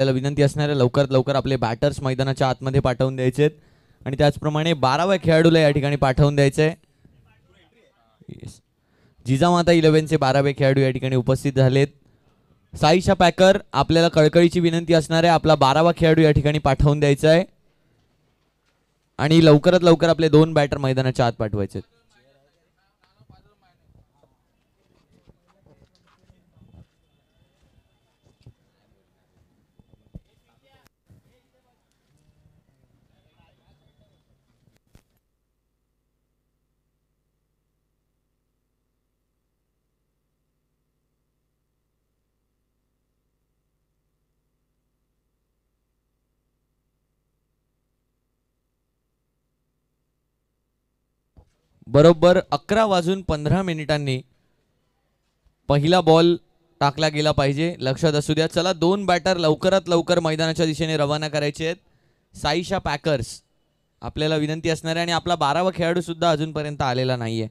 त्याला विनंती असणार आहे लवकरात लवकर आपले बॅटर्स मैदानाच्या आतमध्ये पाठवून द्यायचे आणि त्याचप्रमाणे 12व्या खेळाडूला या ठिकाणी पाठवून द्यायचंय. जिजामाता 11चे 12वे खेळाडू या ठिकाणी उपस्थित झालेत. साईशा पॅकर आपल्याला कळकळीची विनंती असणार आहे आपला 12वा खेळाडू या ठिकाणी पाठवून द्यायचा आहे आणि लवकरात लवकर आपले 2 बॅटर मैदानाच्या आत पाठवायचे. बरोबर 11:15 पहिला बॉल टाकला गेला पाहिजे, लक्षात असू द्या. चला 2 बॅटर लवकरात लवकर मैदानाच्या दिशेने रवाना करायचे आहेत. साईशा पॅकर्स आपल्याला विनंती असणार आहे आणि आपला 12वा खेळाडू सुद्धा अजूनपर्यंत आलेला नाहीये.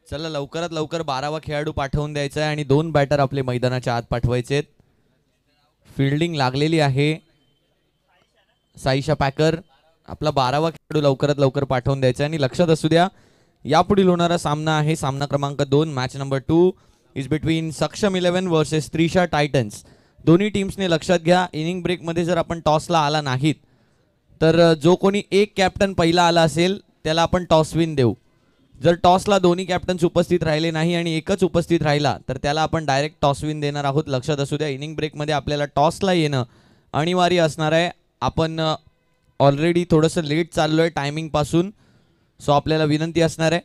चला लवकरात लवकर 12वा खेळाडू पाठवून द्यायचा आहे आणि 2 बॅटर आपले मैदानाच्या आत पाठवायचे. फिल्डिंग लागलेली आहे. साईशा पॅकर आपला 12वा खेळाडू लवकरात लवकर पाठवून द्यायचा आणि लक्षात असू द्या यापुढील होणारा सामना आहे सामना क्रमांक 2. मॅच नंबर 2 इज बिटवीन सक्षम 11 वर्सेस त्रिशा टायटन्स. दोन्ही टीम्सने लक्षात घ्या इनिंग ब्रेक मध्ये जर आपण टॉसला आला नाहीत तर जो कोणी एक कॅप्टन पहिला आला असेल त्याला आपण टॉस विन देऊ. जर टॉसला दोन्ही कॅप्टन्स उपस्थित राहिले नाही आणि एकच उपस्थित राहिला तर त्याला आपण डायरेक्ट टॉस विन देणार आहोत. लक्षात असू द्या इनिंग ब्रेकमध्ये आपल्याला टॉसला येणं अनिवार्य असणार आहे. आपण ऑलरेडी थोडंसं लेट चाललोय टायमिंग पासून, सो आपल्याला विनंती असणार आहे.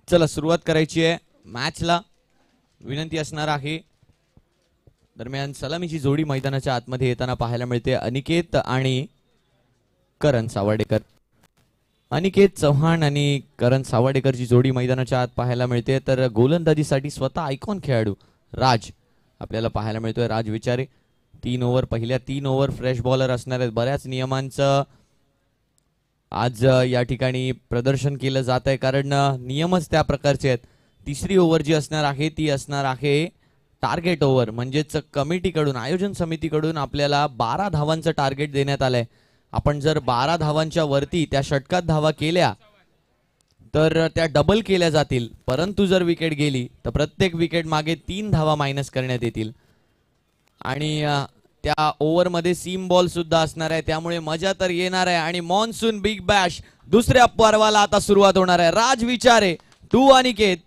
चला सुरुवात करायची आहे मॅचला. विनंती असणार आहे दरम्यान सलामीची जोडी मैदानाच्या आतमध्ये येताना पाहायला मिळते अनिकेत आणि करण सावर्डेकर. अनिकेत चव्हाण आणि करण सावर्डेकरची जोडी मैदानाच्या आत पाहायला मिळते. तर गोलंदाजीसाठी स्वतः आयकॉन खेळाडू राज आपल्याला पाहायला मिळतोय. राज विचारे 3 ओव्हर पहिल्या 3 ओव्हर फ्रेश बॉलर असणार आहेत. बऱ्याच नियमांचं आज या ठिकाणी प्रदर्शन केलं जात आहे कारण नियमच त्या प्रकारचे आहेत. 3री ओव्हर जी असणार आहे ती असणार आहे टार्गेट ओव्हर, म्हणजेच कमिटीकडून आयोजन समितीकडून आपल्याला 12 धावांचं टार्गेट देण्यात आलंय. आपण जर 12 धावांच्या वरती त्या षटकात धावा केल्या तर त्या डबल केल्या जातील, परंतु जर विकेट गेली तर प्रत्येक विकेट मागे 3 धावा मायनस करण्यात येतील. आणि त्या ओव्हरमध्ये सीम बॉल सुद्धा असणार आहे, त्यामुळे मजा तर येणार आहे. आणि मॉन्सून बिग बॅश दुसऱ्या पर्वाला आता सुरुवात होणार आहे. Raj Vichare to Aniket,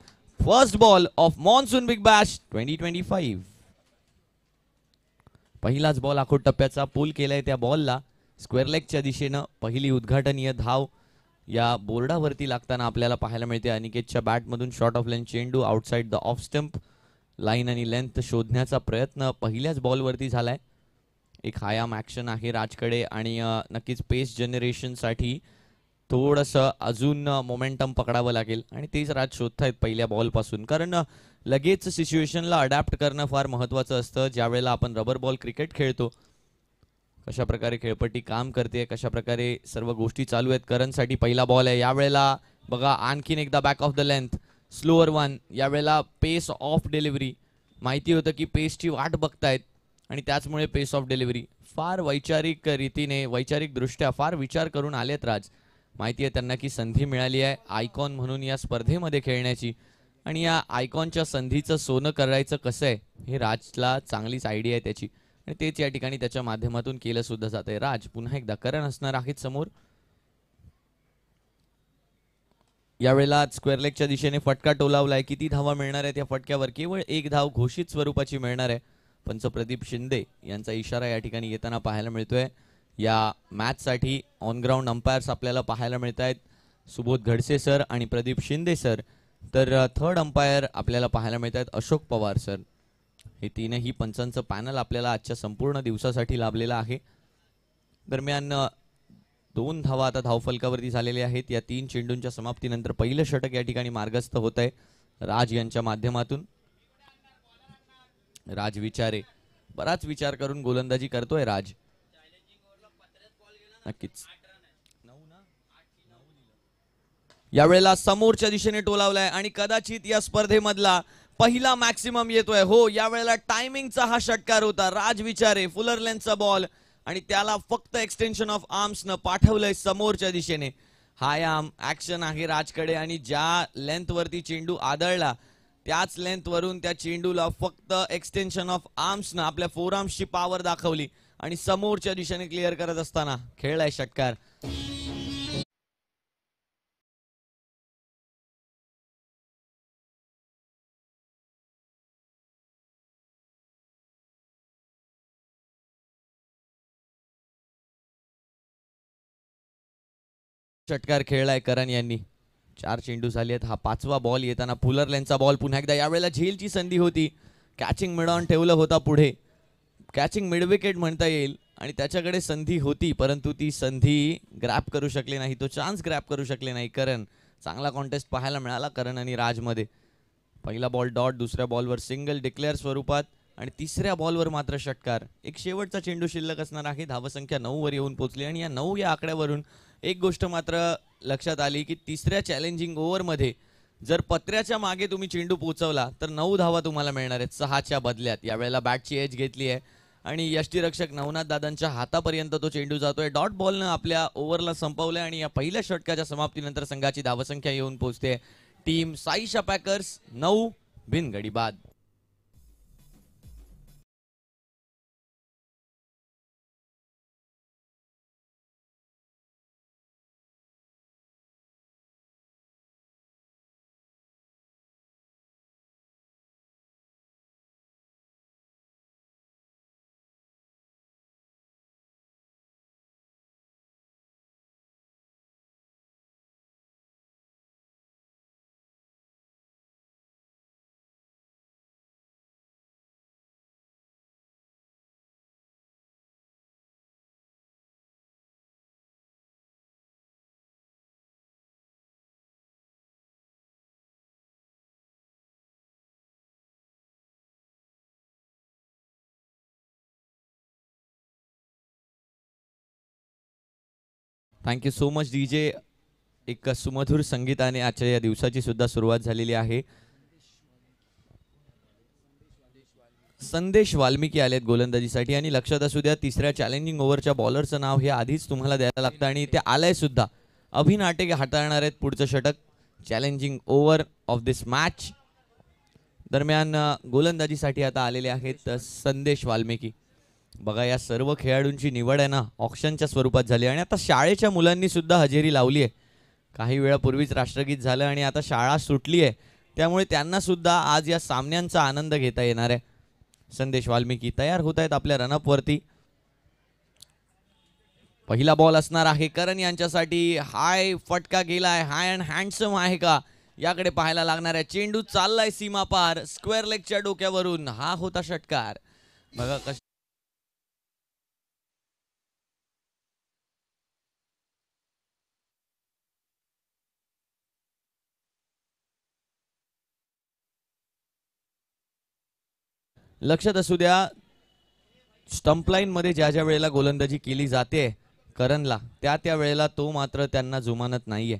first ball of monsoon big bash 2025. पहिलाच बॉल आखोड टप्प्याचा पूल केलाय त्या बॉलला स्क्वेअर लेगच्या दिशेनं पहिली उद्घाटनीय धाव या बोर्डावरती लागताना आपल्याला पाहायला मिळते. अनिकेतच्या बॅटमधून शॉर्ट ऑफ लेंथ चेंडू outside the off stump, line आणि लेंथ शोधण्याचा प्रयत्न पहिल्याच बॉलवरती झालाय. एक हायाम ऍक्शन आहे राजकडे आणि नक्कीच पेस जनरेशनसाठी थोडंसं अजून मोमेंटम पकडावं लागेल आणि तेच राज शोधतायत पहिल्या बॉलपासून, कारण लगेच सिच्युएशनला अडॅप्ट करणं फार महत्त्वाचं असतं. ज्या वेळेला आपण रबर बॉल क्रिकेट खेळतो, कशा प्रकारे खेळपट्टी काम करते, कशा प्रकारे सर्व गोष्टी चालू आहेत. करणसाठी पहिला बॉल आहे यावेळेला. बघा आणखीन एकदा back of the length, slower one. यावेळेला पेस ऑफ डिलिव्हरी, माहिती होतं की पेसची वाट बघतायत आणि त्याचमुळे पेस ऑफ डिलिव्हरी. फार वैचारिक रीतीने, वैचारिक दृष्ट्या फार विचार करून आलेत राज. माहिती आहे त्यांना की संधी मिळाली आहे आयकॉन म्हणून या स्पर्धेमध्ये खेळण्याची, आणि या आयकॉनच्या संधीचं सोनं करायचं कसं आहे हे राजला चांगलीच आयडिया आहे त्याची, आणि तेच या ठिकाणी त्याच्या माध्यमातून केलं सुद्धा जात आहे. राज पुन्हा एकदा करण असणार आहेत समोर. यावेळेला स्क्वेअर लेगच्या दिशेने फटका टोलावलाय. किती धावा मिळणार आहे त्या फटक्यावर? केवळ एक धाव घोषित स्वरूपाची मिळणार आहे. पंच प्रदीप शिंदे यांचा इशारा या ठिकाणी येताना पाहायला मिळतोय. या मॅचसाठी ऑन ग्राउंड अंपायर्स आपल्याला पाहायला मिळत आहेत, सुबोध घडसे सर आणि प्रदीप शिंदे सर. तर थर्ड अंपायर आपल्याला पाहायला मिळत आहेत अशोक पवार सर. हे तीनही पंचांचं पॅनल आपल्याला आजच्या संपूर्ण दिवसासाठी लाभलेलं आहे. दरम्यान 2 धावा आता धावफलकावरती झालेल्या आहेत. या 3 चेंडूंच्या समाप्तीनंतर पहिलं षटक या ठिकाणी मार्गस्थ होत आहे राज यांच्या माध्यमातून. राज विचारे बराच विचार करून गोलंदाजी करतोय राज. नक्कीच यावेळेला समोरच्या दिशेने टोलावलाय आणि कदाचित या स्पर्धेमधला पहिला मॅक्सिमम येतोय. हो, यावेळेला टायमिंगचा हा षटकार होता. राज विचारे फुलर लेंथचा बॉल आणि त्याला फक्त एक्सटेन्शन ऑफ आर्म्स न पाठवलंय समोरच्या दिशेने. हायाम ऍक्शन आहे राजकडे आणि ज्या लेंथ वरती चेंडू आदळला त्याच लेंथ वरून त्या चेंडूला फक्त एक्सटेन्शन ऑफ आर्म्स न आपल्या फोर आर्म्सची पॉवर दाखवली आणि समोरच्या दिशेने क्लिअर करत असताना खेळलाय षटकार. षटकार खेळलाय करण यांनी. 4 चेंडू झाले आहेत. हा 5वा बॉल येताना फुलर लेनचा बॉल पुन्हा एकदा. यावेळेला झेलची संधी होती, कॅचिंग मिड ऑन ठेवलं होता पुढे, कॅचिंग मिड विकेट म्हणता येईल आणि त्याच्याकडे संधी होती, परंतु ती संधी ग्रॅप करू शकले नाही, तो चान्स ग्रॅप करू शकले नाही करण. चांगला कॉन्टेस्ट पाहायला मिळाला करण आणि राजमध्ये. पहिला बॉल डॉट, दुसऱ्या बॉलवर सिंगल डिक्लेअर स्वरूपात आणि तिसऱ्या बॉलवर मात्र षटकार. एक शेवटचा चेंडू शिल्लक असणार आहे. धावसंख्या 9 वर येऊन पोहोचली आणि या 9 या आकड्यावरून एक गोष्ट मात्र लक्षात आली की तिसऱ्या चॅलेंजिंग ओव्हरमध्ये जर पत्र्याच्या मागे तुम्ही चेंडू पोहोचवला तर 9 धावा तुम्हाला मिळणार आहेत 6च्या बदल्यात. यावेळेला बॅटची एज घेतली आहे आणि यष्टीरक्षक नवनाथ दादांच्या हातापर्यंत तो चेंडू जातोय. डॉट बॉलनं आपल्या ओव्हरला संपवलंय आणि या पहिल्या षटकाच्या समाप्तीनंतर संघाची धावसंख्या येऊन पोहोचते. टीम साईशा पॅकर्स 9 बिनगडी बाद. Thank you so much DJ. एक सुमधुर संगीताने आजच्या या दिवसाची सुद्धा सुरुवात झालेली आहे. संदेश वाल्मिकी आलेत गोलंदाजीसाठी आणि लक्षात असू द्या तिसऱ्या चॅलेंजिंग ओव्हरच्या बॉलरचं नाव हे आधीच तुम्हाला द्यायला लागतं आणि ते आलंय सुद्धा. अभिनाटे हाताळणार आहेत पुढचं षटक, challenging over of this match. दरम्यान गोलंदाजीसाठी आता आलेले आहेत संदेश वाल्मिकी. बघा या सर्व खेळाडूंची निवड आहे ना ऑक्शनच्या स्वरूपात झाली आणि आता शाळेच्या मुलांनी सुद्धा हजेरी लावली आहे. काही वेळापूर्वीच राष्ट्रगीत झालं आणि आता शाळा सुटली आहे, त्यामुळे त्यांना सुद्धा आज या सामन्यांचा आनंद घेता येणार आहे. संदेश वाल्मिकी तयार होत आहेत आपल्या रनअप वरती. पहिला बॉल असणार आहे करण यांच्यासाठी. हाय फटका गेलाय, हाय अँड हँडसम आहे का याकडे पाहायला लागणार आहे. चेंडू चाललाय सीमा पार स्क्वेअर लेगच्या डोक्यावरून. हा होता षटकार. बघा कश लक्षात असू द्या स्टंप लाईन मध्ये ज्या ज्या वेळेला गोलंदाजी केली जाते करणला त्या वेळेला तो मात्र त्यांना जुमानत नाहीये.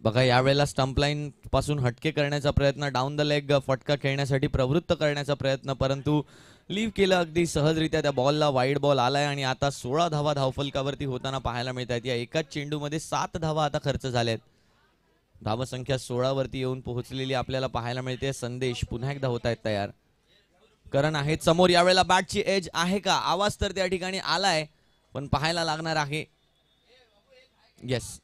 बघा यावेळेला स्टंप लाईन पासून हटके करण्याचा प्रयत्न, डाऊन द लेग फटका खेळण्यासाठी प्रवृत्त करण्याचा प्रयत्न, परंतु लीव केलं अगदी सहजरित्या. त्या बॉलला वाईड बॉल आलाय आणि आता 16 धावा धावफलकावरती होताना पाहायला मिळत आहेत. या एकाच चेंडूमध्ये 7 धावा आता खर्च झाल्यात. धावसंख्या 16 वरती येऊन पोहोचलेली आपल्याला पाहायला मिळते. संदेश पुन्हा एकदा होत आहेत तयार. करण आहेत समोर. यावेळेला बॅटची एज आहे का, आवाज तर त्या ठिकाणी आलाय पण पाहायला लागणार आहे. येस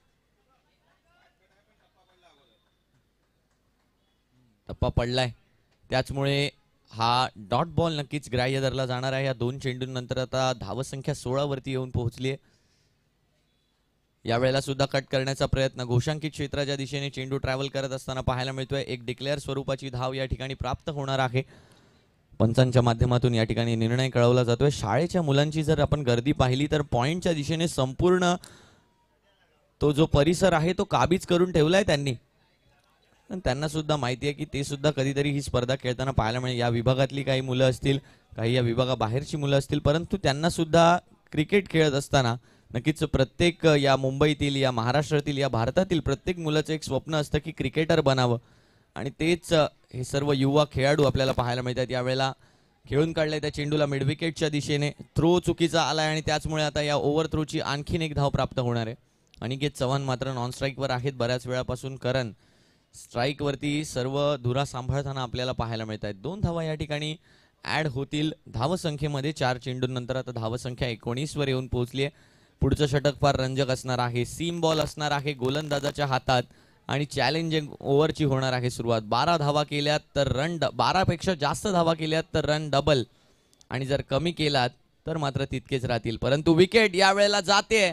टप्पा पडलाय, त्याचमुळे हा डॉट बॉल नक्कीच ग्राह्य धरला जाणार आहे. या दोन चेंडूंनंतर आता धावसंख्या 16 वरती येऊन पोहोचली आहे. यावेळेला सुद्धा कट करण्याचा प्रयत्न, घोषांकित क्षेत्राच्या दिशेने चेंडू ट्रॅव्हल करत असताना पाहायला मिळतोय. एक डिक्लेअर स्वरूपाची धाव या ठिकाणी प्राप्त होणार आहे. पंचांच्या माध्यमातून या ठिकाणी निर्णय कळवला जातोय. शाळेच्या मुलांची जर आपण गर्दी पाहिली तर पॉइंटच्या दिशेने संपूर्ण तो जो परिसर आहे तो काबीज करून ठेवलाय त्यांनी. त्यांना सुद्धा माहिती आहे की ते सुद्धा कधीतरी ही स्पर्धा खेळताना पाहायला मिळेल. या विभागातली काही मुलं असतील, काही या विभागाबाहेरची मुलं असतील, परंतु त्यांना सुद्धा क्रिकेट खेळत असताना नक्कीच प्रत्येक या मुंबईतील, या महाराष्ट्रातील, या भारतातील प्रत्येक मुलाचं एक स्वप्न असतं की क्रिकेटर बनावं. आणि तेच हे सर्व युवा खेळाडू आपल्याला पाहायला मिळतात. यावेळेला खेळून काढले त्या चेंडूला मिड विकेटच्या दिशेने. थ्रो चुकीचा आलाय आणि त्याचमुळे आता या ओव्हर थ्रोची आणखीन एक धाव प्राप्त होणार आहे. अनिकेत चव्हाण मात्र नॉन स्ट्राईकवर आहेत बऱ्याच वेळापासून. करण स्ट्राईक वरती सर्व धुरा सांभाळताना आपल्याला पाहायला मिळत आहेत. 2 धावा या ठिकाणी ऍड होतील धावसंख्येमध्ये. 4 चेंडूंनंतर आता धावसंख्या 19 वर येऊन पोहोचली आहे. पुढचं षटक फार रंजक असणार आहे. सीम बॉल असणार आहे गोलंदाजाच्या हातात आणि चॅलेंजिंग ओव्हरची होणार आहे सुरुवात. 12 धावा केल्यात तर 12 पेक्षा जास्त धावा केल्यात तर रन डबल, आणि जर कमी केलात तर मात्र तितकेच राहतील. परंतु विकेट यावेळेला जाते.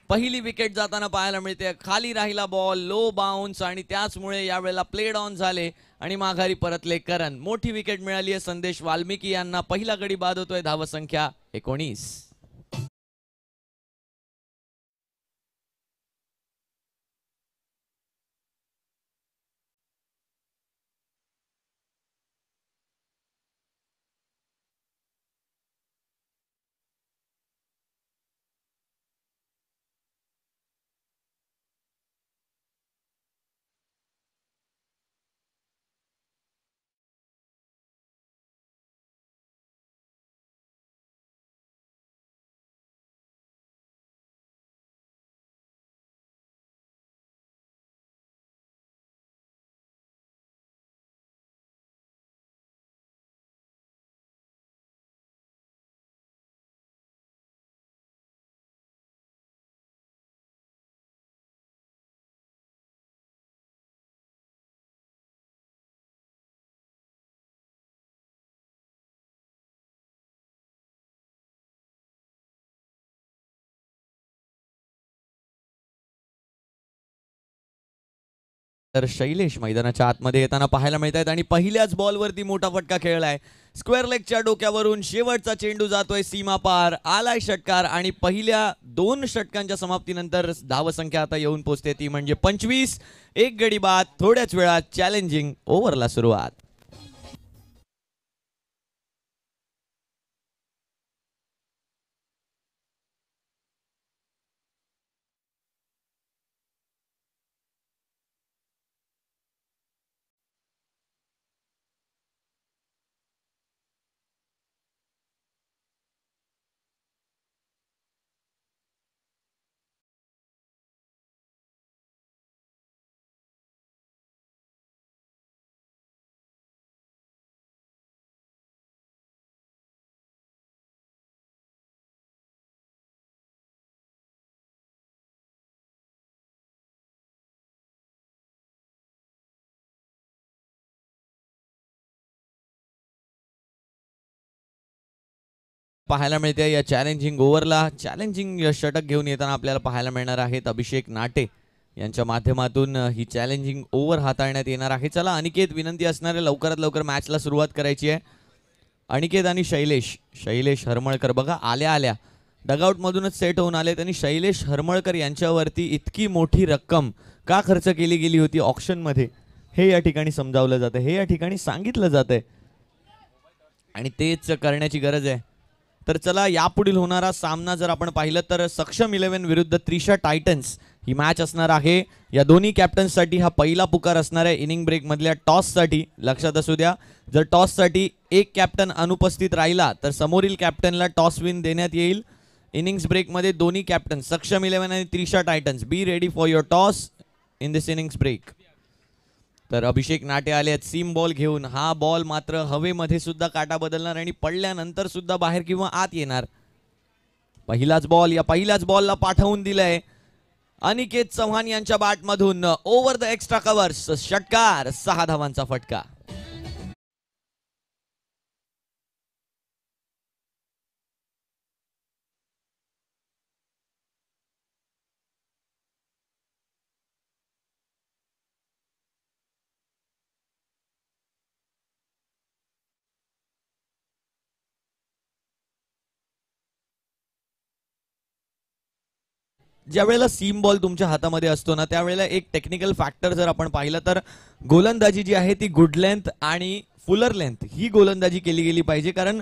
पहिली विकेट जाताना पाहायला मिळते. खाली राहिला बॉल, लो बाउन्स, आणि त्याचमुळे यावेळेला प्लेड ऑन झाले आणि माघारी परतले करण. मोठी विकेट मिळाली आहे संदेश वाल्मिकी यांना. पहिला गडी बाद होतोय. धावसंख्या 19. तर शैलेश मैदानाच्या आतमध्ये येताना पाहायला मिळत आहेत आणि पहिल्याच बॉलवरती मोठा फटका खेळलाय. स्क्वेअर लेगच्या डोक्यावरून शेवटचा चेंडू जातोय सीमा पार. आलाय षटकार आणि पहिल्या 2 षटकांच्या समाप्तीनंतर धावसंख्या आता येऊन पोहोचते ती म्हणजे 25. एक गडी बाद. थोड्याच वेळात चॅलेंजिंग ओव्हरला सुरुवात. पाहायला मिळते या चॅलेंजिंग ओव्हरला चॅलेंजिंग षटक घेऊन येताना आपल्याला पाहायला मिळणार आहेत अभिषेक नाटे यांच्या माध्यमातून ही चॅलेंजिंग ओव्हर हाताळण्यात येणार आहे. चला अनिकेत, विनंती असणार आहे लवकरात लवकर मॅचला सुरुवात करायची आहे. अनिकेत आणि शैलेश हरमळकर बघा आल्या आल्या डगआउटमधूनच सेट होऊन आले. त्यांनी शैलेश हरमळकर यांच्यावरती इतकी मोठी रक्कम का खर्च केली गेली होती ऑप्शनमध्ये हे या ठिकाणी समजावलं जातं, हे या ठिकाणी सांगितलं जातंय आणि तेच करण्याची गरज आहे. तर चला यापुढील होणारा सामना जर आपण पाहिलं तर सक्षम 11 विरुद्ध त्रिशा टायटन्स ही मॅच असणार आहे. या दोन्ही कॅप्टन्ससाठी हा पहिला पुकार असणार आहे इनिंग ब्रेक मधल्या टॉससाठी. लक्षात असू द्या, जर टॉससाठी एक कॅप्टन अनुपस्थित राहिला तर समोरील कॅप्टनला टॉस विन देण्यात येईल. इनिंग्स ब्रेकमध्ये दोन्ही कॅप्टन सक्षम 11 आणि Trisha titans be ready for your toss in this innings break. तर अभिषेक नाटे आले आहेत सीम बॉल घेऊन. हा बॉल मात्र हवेमध्ये सुद्धा काटा बदलणार आणि पडल्यानंतर सुद्धा बाहेर किंवा आत येणार. पहिलाच बॉल, या पहिल्याच बॉलला पाठवून दिलंय अनिकेत चव्हाण यांच्या बॅटमधून ओव्हर द एक्स्ट्रा कव्हर्स. षटकार, 6 धावांचा फटका. ज्या वेळेला सीम बॉल तुमच्या हातामध्ये असतो ना त्यावेळेला एक टेक्निकल फॅक्टर जर आपण पाहिलं तर गोलंदाजी जी आहे ती गुड लेंथ आणि फुलर लेंथ ही गोलंदाजी केली गेली पाहिजे. कारण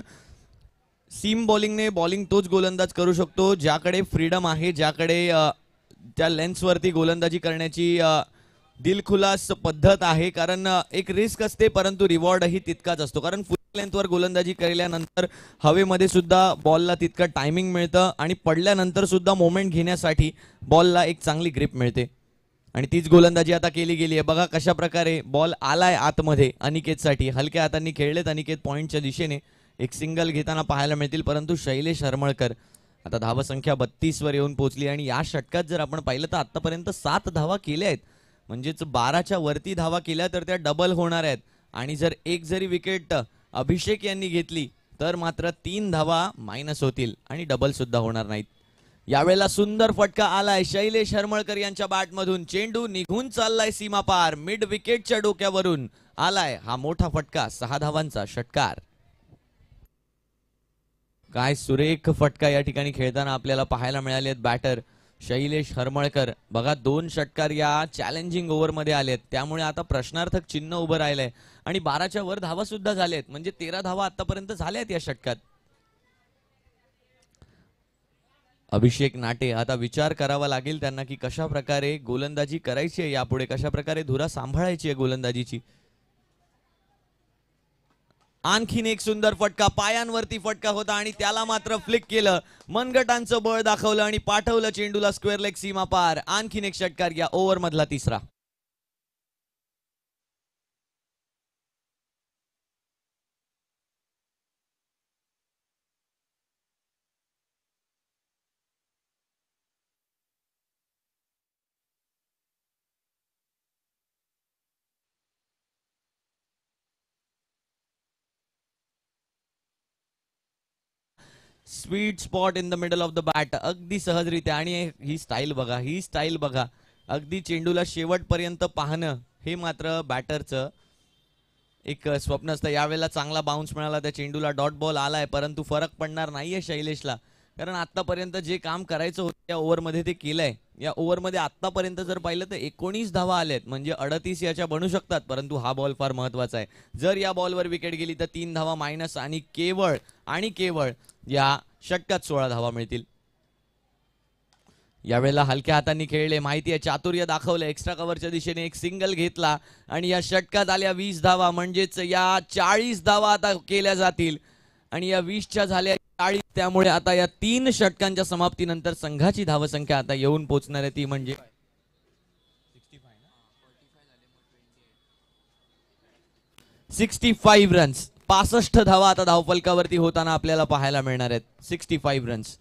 सीम बॉलिंगने बॉलिंग तोच गोलंदाज करू शकतो ज्याकडे फ्रीडम आहे, ज्याकडे त्या लेन्सवरती गोलंदाजी करण्याची दिलखुलास पद्धत आहे. कारण एक रिस्क असते परंतु रिवॉर्डही तितकाच असतो. कारण फुल लेंथवर गोलंदाजी केल्यानंतर हवेमध्ये सुद्धा बॉलला तितकं टायमिंग मिळतं आणि पडल्यानंतर सुद्धा मोमेंट घेण्यासाठी बॉलला एक चांगली ग्रिप मिळते आणि तीच गोलंदाजी आता केली गेली आहे. बघा कशा प्रकारे बॉल आलाय आतमध्ये अनिकेतसाठी. हलक्या हातांनी खेळलेत अनिकेत पॉईंटच्या दिशेने. एक सिंगल घेताना पाहायला मिळतील परंतु शैलेश हरमळकर आता धावसंख्या 32 वर येऊन पोहोचली आणि या षटकात जर आपण पाहिलं तर आतापर्यंत 7 धावा केल्या आहेत. म्हणजेच 12च्या वरती धावा केल्या तर त्या डबल होणार आहेत आणि जर एक जरी विकेट अभिषेक यांनी घेतली तर मात्र 3 धावा मायनस होतील आणि डबल सुद्धा होणार नाहीत. यावेळेला सुंदर फटका आलाय शैलेश हरमळकर यांच्या बॅटमधून. चेंडू निघून चाललाय सीमापार. मिड विकेटच्या डोक्यावरून आलाय हा मोठा फटका. 6 धावांचा षटकार. काय सुरेख फटका या ठिकाणी खेळताना आपल्याला पाहायला मिळाले आहेत बॅटर शैलेश हरमळकर. बघा 2 षटकार या चॅलेंजिंग ओव्हर मध्ये आलेत त्यामुळे आता प्रश्नार्थक चिन्ह उभं राहिलंय आणि 12च्या वर धावा सुद्धा झाल्यात. म्हणजे 13 धावा आतापर्यंत झाल्यात या षटकात. अभिषेक नाटे आता विचार करावा लागेल त्यांना की कशा प्रकारे गोलंदाजी करायची आहे यापुढे, कशा प्रकारे धुरा सांभाळायची आहे गोलंदाजीची. आणखीन एक सुंदर फटका, पायांवरती फटका होता आणि त्याला मात्र फ्लिक केलं. मनगटांचं बळ दाखवलं आणि पाठवलं चेंडूला स्क्वेअर लेग सीमा पार. आणखीन एक षटकार या ओव्हर मधला तिसरा. Sweet spot in the middle of the bat. अगदी सहजरित्या. आणि ही स्टाईल बघा, ही स्टाईल बघा. अगदी चेंडूला शेवटपर्यंत पाहणं हे मात्र बॅटरचं एक स्वप्न असतं. यावेळेला चांगला बाउन्स मिळाला त्या चेंडूला, डॉट बॉल आलाय परंतु फरक पडणार नाहीये शैलेशला. कारण आतापर्यंत जे काम करायचं होतं या ओव्हरमध्ये ते केलंय. या ओव्हरमध्ये आतापर्यंत जर पाहिलं तर 19 धावा आल्यात. म्हणजे 38 याच्या बनू शकतात परंतु हा बॉल फार महत्वाचा आहे. जर या बॉलवर विकेट गेली तर 3 धावा मायनस आणि केवळ या षटकात 16 धावा मिळतील. यावेळेला हलक्या हातांनी खेळले, माहिती आहे चातुर्य दाखवलं. एक्स्ट्रा कव्हरच्या दिशेने एक सिंगल घेतला आणि या षटकात आल्या 20 धावा. म्हणजेच या 40 धावा आता केल्या जातील आणि या 20च्या झाल्या 40. त्यामुळे आता या 3 षटकांच्या समाप्तीनंतर संघाची धावसंख्या आता येऊन पोहोचणार आहे ती म्हणजे 65 रन्स. 65 धावा आता धावफलकावरती होताना आपल्याला पाहायला मिळणार आहेत. 65 रन्स.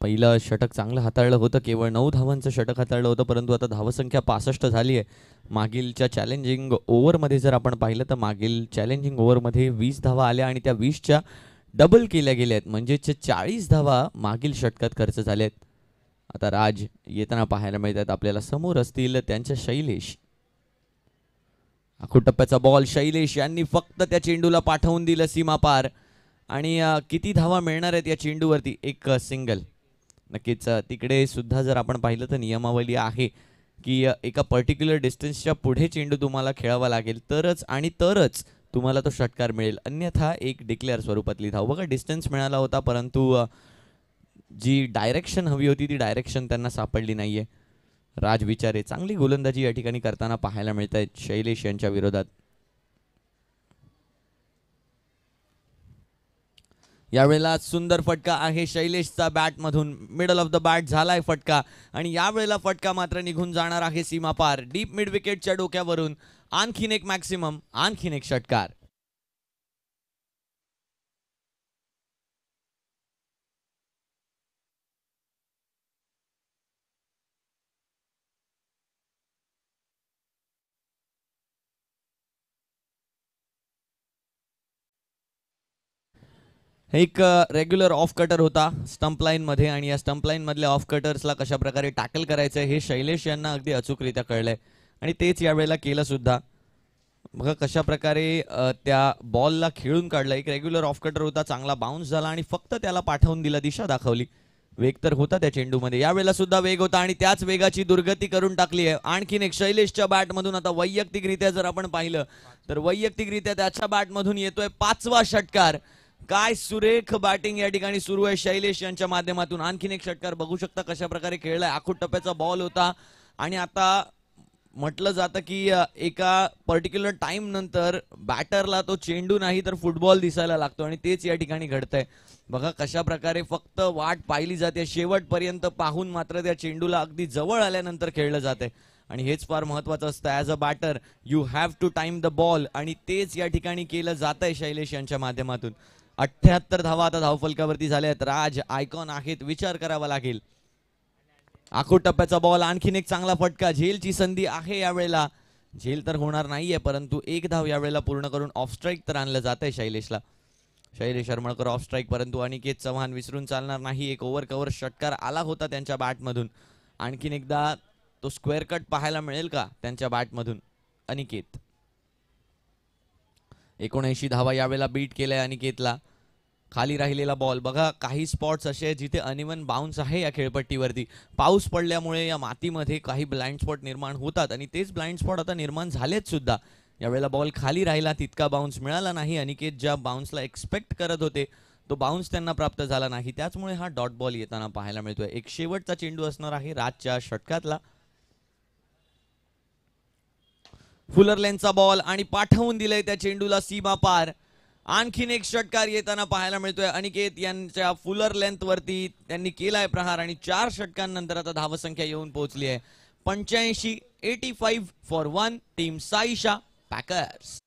पहिलं षटक चांगलं हाताळलं होतं, केवळ 9 धावांचं षटक हाताळलं होतं, परंतु आता धावसंख्या 65 झाली आहे. मागीलच्या चॅलेंजिंग ओव्हरमध्ये जर आपण पाहिलं तर मागील चॅलेंजिंग ओव्हरमध्ये 20 धावा आल्या आणि त्या 20च्या डबल केल्या गेल्या आहेत, म्हणजेच 40 धावा मागील षटकात खर्च झाल्या आहेत. आता राज येताना पाहायला मिळतात आपल्याला, समोर असतील त्यांच्या शैलेश. आखूड टप्प्याचा बॉल, शैलेश यांनी फक्त त्या चेंडूला पाठवून दिलं सीमा पार. आणि किती धावा मिळणार आहेत या चेंडूवरती? एक सिंगल. नक्कीच तिकडे सुद्धा जर आपण पाहिलं तर नियमावली आहे की एका पर्टिक्युलर डिस्टन्सच्या पुढे चेंडू तुम्हाला खेळावा लागेल तरच तुम्हाला तो षटकार मिळेल, अन्यथा एक डिक्लेअर स्वरूपातली धाव. बघा डिस्टन्स मिळाला होता, परंतु जी डायरेक्शन हवी होती ती डायरेक्शन त्यांना सापडली नाहीये. राज विचारे चांगली गोलंदाजी या ठिकाणी करताना पाहायला मिळत आहेत शैलेश यांच्या विरोधात. यावेळेला सुंदर फटका आहे शैलेशचा बॅटमधून, मिडल ऑफ द बॅट झालाय फटका आणि यावेळेला फटका मात्र निघून जाणार आहे सीमापार. डीप मिड विकेटच्या डोक्यावरून आणखीन एक मॅक्सिमम, आणखीन एक षटकार. एक रेग्युलर ऑफ कटर होता स्टंप लाईन मध्ये आणि या स्टंप लाईन मधल्या ऑफ कटर्सला कशा प्रकारे टॅकल करायचं हे शैलेश यांना अगदी अचूकरित्या कळलंय आणि तेच यावेळेला केलं सुद्धा. बघा कशा प्रकारे त्या बॉलला खेळून काढलं. एक रेग्युलर ऑफ कटर होता, चांगला बाउन्स झाला आणि फक्त त्याला पाठवून दिला, दिशा दाखवली. वेग तर होता त्या चेंडूमध्ये, यावेळेला सुद्धा वेग होता आणि त्याच वेगाची दुर्गती करून टाकली आहे. आणखीन एक शैलेशच्या बॅटमधून. आता वैयक्तिकरित्या जर आपण पाहिलं तर वैयक्तिकरित्या त्याच्या बॅटमधून येतोय 5वा षटकार. काय सुरेख बॅटिंग या ठिकाणी सुरू आहे शैलेश यांच्या माध्यमातून. आणखीन एक षटकार बघू शकता कशा प्रकारे खेळलाय. आखूड टप्प्याचा बॉल होता आणि आता म्हटलं जातं की एका पर्टिक्युलर टाइम नंतर बॅटरला तो चेंडू नाही तर फुटबॉल दिसायला लागतो आणि तेच या ठिकाणी घडतंय. बघा कशा प्रकारे फक्त वाट पाहिली जाते, शेवटपर्यंत पाहून मात्र त्या चेंडूला अगदी जवळ आल्यानंतर खेळलं जाते आणि हेच फार महत्वाचं असतं. As a batter you have to time the ball आणि तेच या ठिकाणी केलं जातंय शैलेश यांच्या माध्यमातून. 78 धावा आता धावफलकावरती झाल्या आहेत. राज आयकॉन आहेत, विचार करावा लागेल. आखूड टप्प्याचा बॉल, आणखीन एक चांगला फटका. झेलची संधी आहे यावेळेला, झेल तर होणार नाहीये परंतु एक धाव यावेळेला पूर्ण करून ऑफ स्ट्राईक तर आणलं जात आहे शैलेशला. शैलेश हरमळकर ऑफ स्ट्राईक, परंतु अनिकेत चव्हाण विसरून चालणार नाही. एक ओव्हर कव्हर षटकार आला होता त्यांच्या बॅटमधून. आणखीन एकदा तो स्क्वेअर कट पाहायला मिळेल का त्यांच्या बॅटमधून? अनिकेत 79 धावा यावेळेला बीट केलंय अनिकेतला. खाली राहिलेला बॉल बघा, काही स्पॉट्स असे आहेत जिथे अनइवन बाउन्स आहे या खेळपट्टीवरती. पाऊस पडल्यामुळे या मातीमध्ये काही ब्लाइंड स्पॉट निर्माण होतात आणि तेच ब्लाइंड स्पॉट आता निर्माण झालेत सुद्धा. यावेळेला बॉल खाली राहिला, तितका बाउन्स मिळाला नाही. अनिकेत ज्या बाउन्सला एक्सपेक्ट करत होते तो बाउन्स त्यांना प्राप्त झाला नाही, त्याचमुळे हा डॉट बॉल येताना पाहायला मिळतोय. एक शेवटचा चेंडू असणार आहे राजच्या षटकातला. फुलर लेनचा बॉल आणि पाठवून दिलंय त्या चेंडूला सीमा पार. आणखीन एक षटकार येताना पाहायला मिळतोय. अनिकेत यांच्या फुलर लेंथ वरती त्यांनी केलाय प्रहार आणि 4 षटकांनंतर आता धावसंख्या येऊन पोहोचली आहे 85. 85 for 1 team Saisha packers.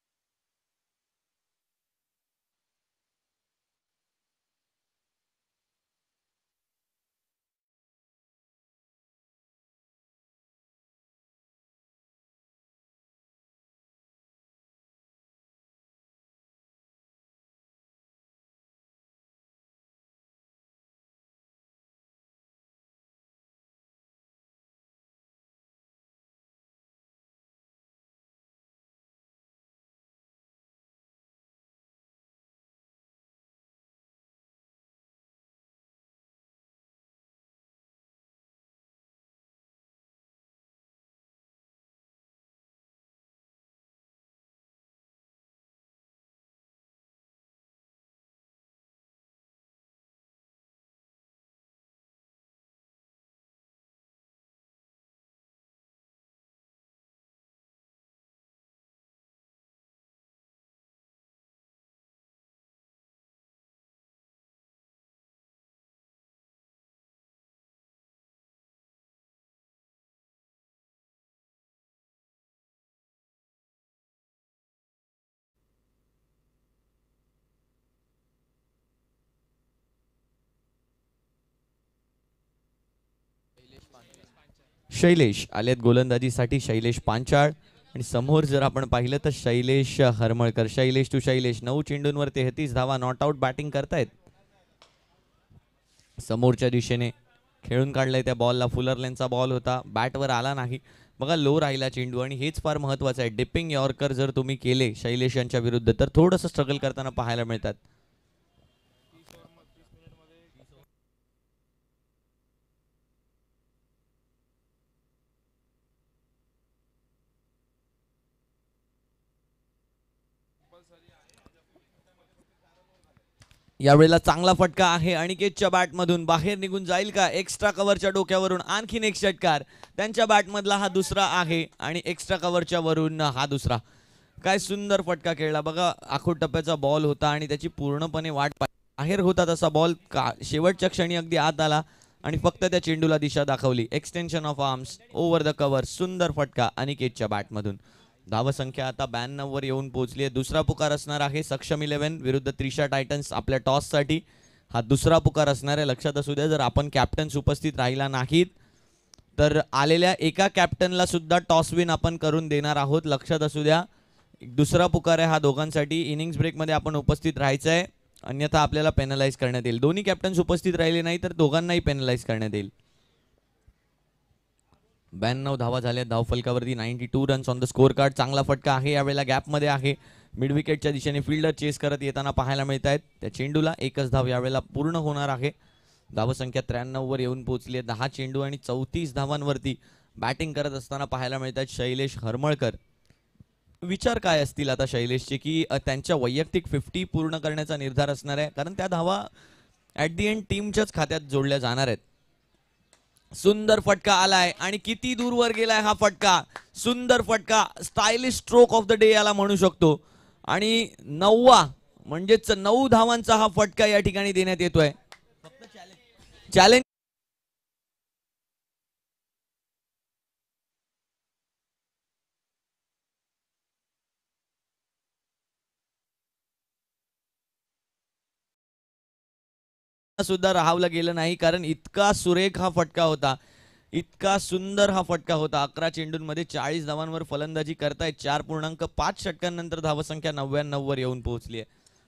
Shailesh आलेत गोलंदाजीसाठी, शैलेश पांचाळ. आणि समोर जर आपण पाहिलं तर शैलेश हरमळकर. शैलेश टू शैलेश, 9 चेंडूंवर 33 धावा, नॉट आउट बॅटिंग करतायत. समोरच्या दिशेने खेळून काढलंय त्या बॉलला. फुलर लेनचा बॉल होता, बॅटवर आला नाही. बघा लो राहिला चेंडू आणि हेच फार महत्वाचं आहे. डिपिंग यॉर्कर जर तुम्ही केले शैलेश यांच्या विरुद्ध तर थोडंसं स्ट्रगल करताना पाहायला मिळतात. यावेळेला चांगला फटका आहे अनिकेतच्या बॅटमधून, बाहेर निघून जाईल का? एक्स्ट्रा कव्हरच्या डोक्यावरून आणखीन एक षटकार. त्यांच्या बॅटमधला हा दुसरा आहे आणि एक्स्ट्रा कव्हरच्या वरून हा दुसरा. काय सुंदर फटका खेळला बघा. आखूड टप्प्याचा बॉल होता आणि त्याची पूर्णपणे वाट बाहेर होता तसा बॉल शेवटच्या क्षणी अगदी आत आला आणि फक्त त्या चेंडूला दिशा दाखवली. Extension of arms over the cover. सुंदर फटका अनिकेतच्या बॅटमधून. धावसंख्या आता 92 वर येऊन पोहोचली आहे. दुसरा पुकार असणार आहे सक्षम 11 विरुद्ध त्रिशा टायटन्स आपल्या टॉससाठी. हा दुसरा पुकार असणार आहे. लक्षात असू द्या, जर आपण कॅप्टन्स उपस्थित राहिला नाहीत तर आलेल्या एका कॅप्टनला सुद्धा टॉस विन आपण करून देणार आहोत. लक्षात असू द्या, दुसरा पुकार आहे हा दोघांसाठी. इनिंग्स ब्रेकमध्ये आपण उपस्थित राहायचं आहे, अन्यथा आपल्याला पेनलाइज करण्यात येईल. दोन्ही कॅप्टन्स उपस्थित राहिले नाही तर दोघांनाही पेनलाइज करण्यात येईल. 92 धावा झाल्या धावफलकावरती. 92 runs on the score card. चांगला फटका आहे, यावेळेला गॅपमध्ये आहे. मिड विकेटच्या दिशेने फिल्डर चेस करत येताना पाहायला मिळत आहेत. त्या चेंडूला एकच धाव यावेळेला पूर्ण होणार आहे. धावसंख्या 93 वर येऊन पोहोचली आहे. 10 चेंडू आणि 34 धावांवरती बॅटिंग करत असताना पाहायला मिळत आहेत शैलेश हरमळकर. विचार काय असतील आता शैलेशचे, की त्यांच्या वैयक्तिक 50 पूर्ण करण्याचा निर्धार असणार आहे, कारण त्या धावा ऍट दी एंड टीमच्याच खात्यात जोडल्या जाणार आहेत. सुंदर फटका आलाय आणि किती दूरवर गेलाय हा फटका. सुंदर फटका, stylish stroke of the day याला म्हणू शकतो. आणि 9वा म्हणजेच 9 धावांचा हा फटका या ठिकाणी देण्यात येतोय. चॅलेंज सुद्धा राहावलं गेलं नाही, कारण इतका सुरेख हा फटका होता, इतका सुंदर हा फटका होता. 11 चेंडूंमध्ये 40 धावांवर फलंदाजी करतायत. 4.5 षटकांनंतर धावसंख्या 99 वर येऊन पोहोचली आहे.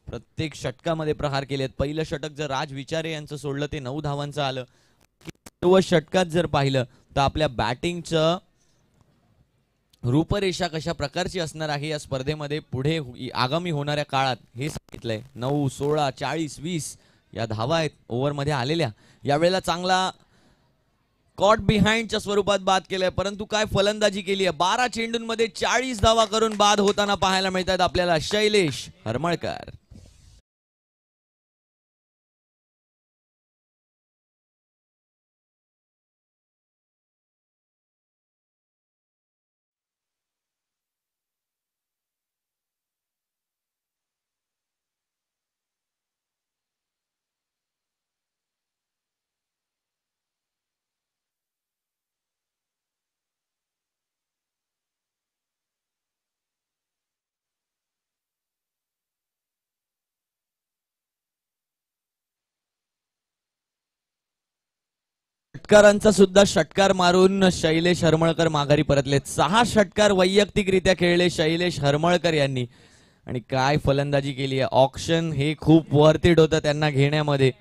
प्रत्येक षटकामध्ये प्रहार केलेत. पहिलं षटक जर राज विचारे यांचं सोडलं ते 9 धावांचं आलं. सर्व षटकात जर पाहिलं तर आपल्या बॅटिंगचं रूपरेषा कशा प्रकारची असणार आहे या स्पर्धेमध्ये पुढे आगामी होणाऱ्या काळात हे सांगितलंय. 9, 16, 40, 20 या धावा आहेत ओव्हरमध्ये आलेल्या. यावेळेला चांगला कॉट बिहाइंडच्या स्वरूपात बाद केलंय, परंतु काय फलंदाजी केली आहे. 12 चेंडूंमध्ये 40 धावा करून बाद होताना पाहायला मिळतात आपल्याला शैलेश हरमळकर. षटकारांचा सुद्धा षटकार मारून शैलेश हरमळकर माघारी परतलेत. 6 षटकार वैयक्तिकरित्या खेळले शैलेश हरमळकर यांनी आणि काय फलंदाजी केली आहे. ऑक्शन हे खूप वर्थ इट होतं त्यांना घेण्यामध्ये,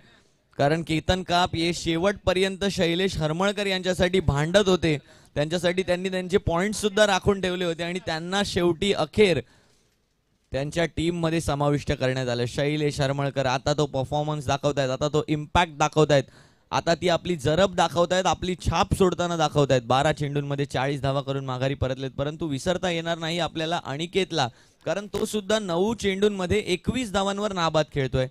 कारण केतन काप हे शेवटपर्यंत शैलेश हरमळकर यांच्यासाठी भांडत होते. त्यांच्यासाठी त्यांनी त्यांचे पॉइंट्स सुद्धा राखून ठेवले होते आणि त्यांना शेवटी अखेर त्यांच्या टीम मध्ये समाविष्ट करण्यात आलं. शैलेश हरमळकर आता तो परफॉर्मन्स दाखवतायत, आता तो इम्पॅक्ट दाखवतायत, आता ती आपली जरब दाखवतायत, आपली छाप सोडताना दाखवतायत. 12 चेंडूंमध्ये 40 धावा करून माघारी परतलेत. परंतु विसरता येणार नाही आपल्याला अनिकेतला, कारण तो सुद्धा 9 चेंडूंमध्ये 21 धावांवर नाबाद खेळतोय.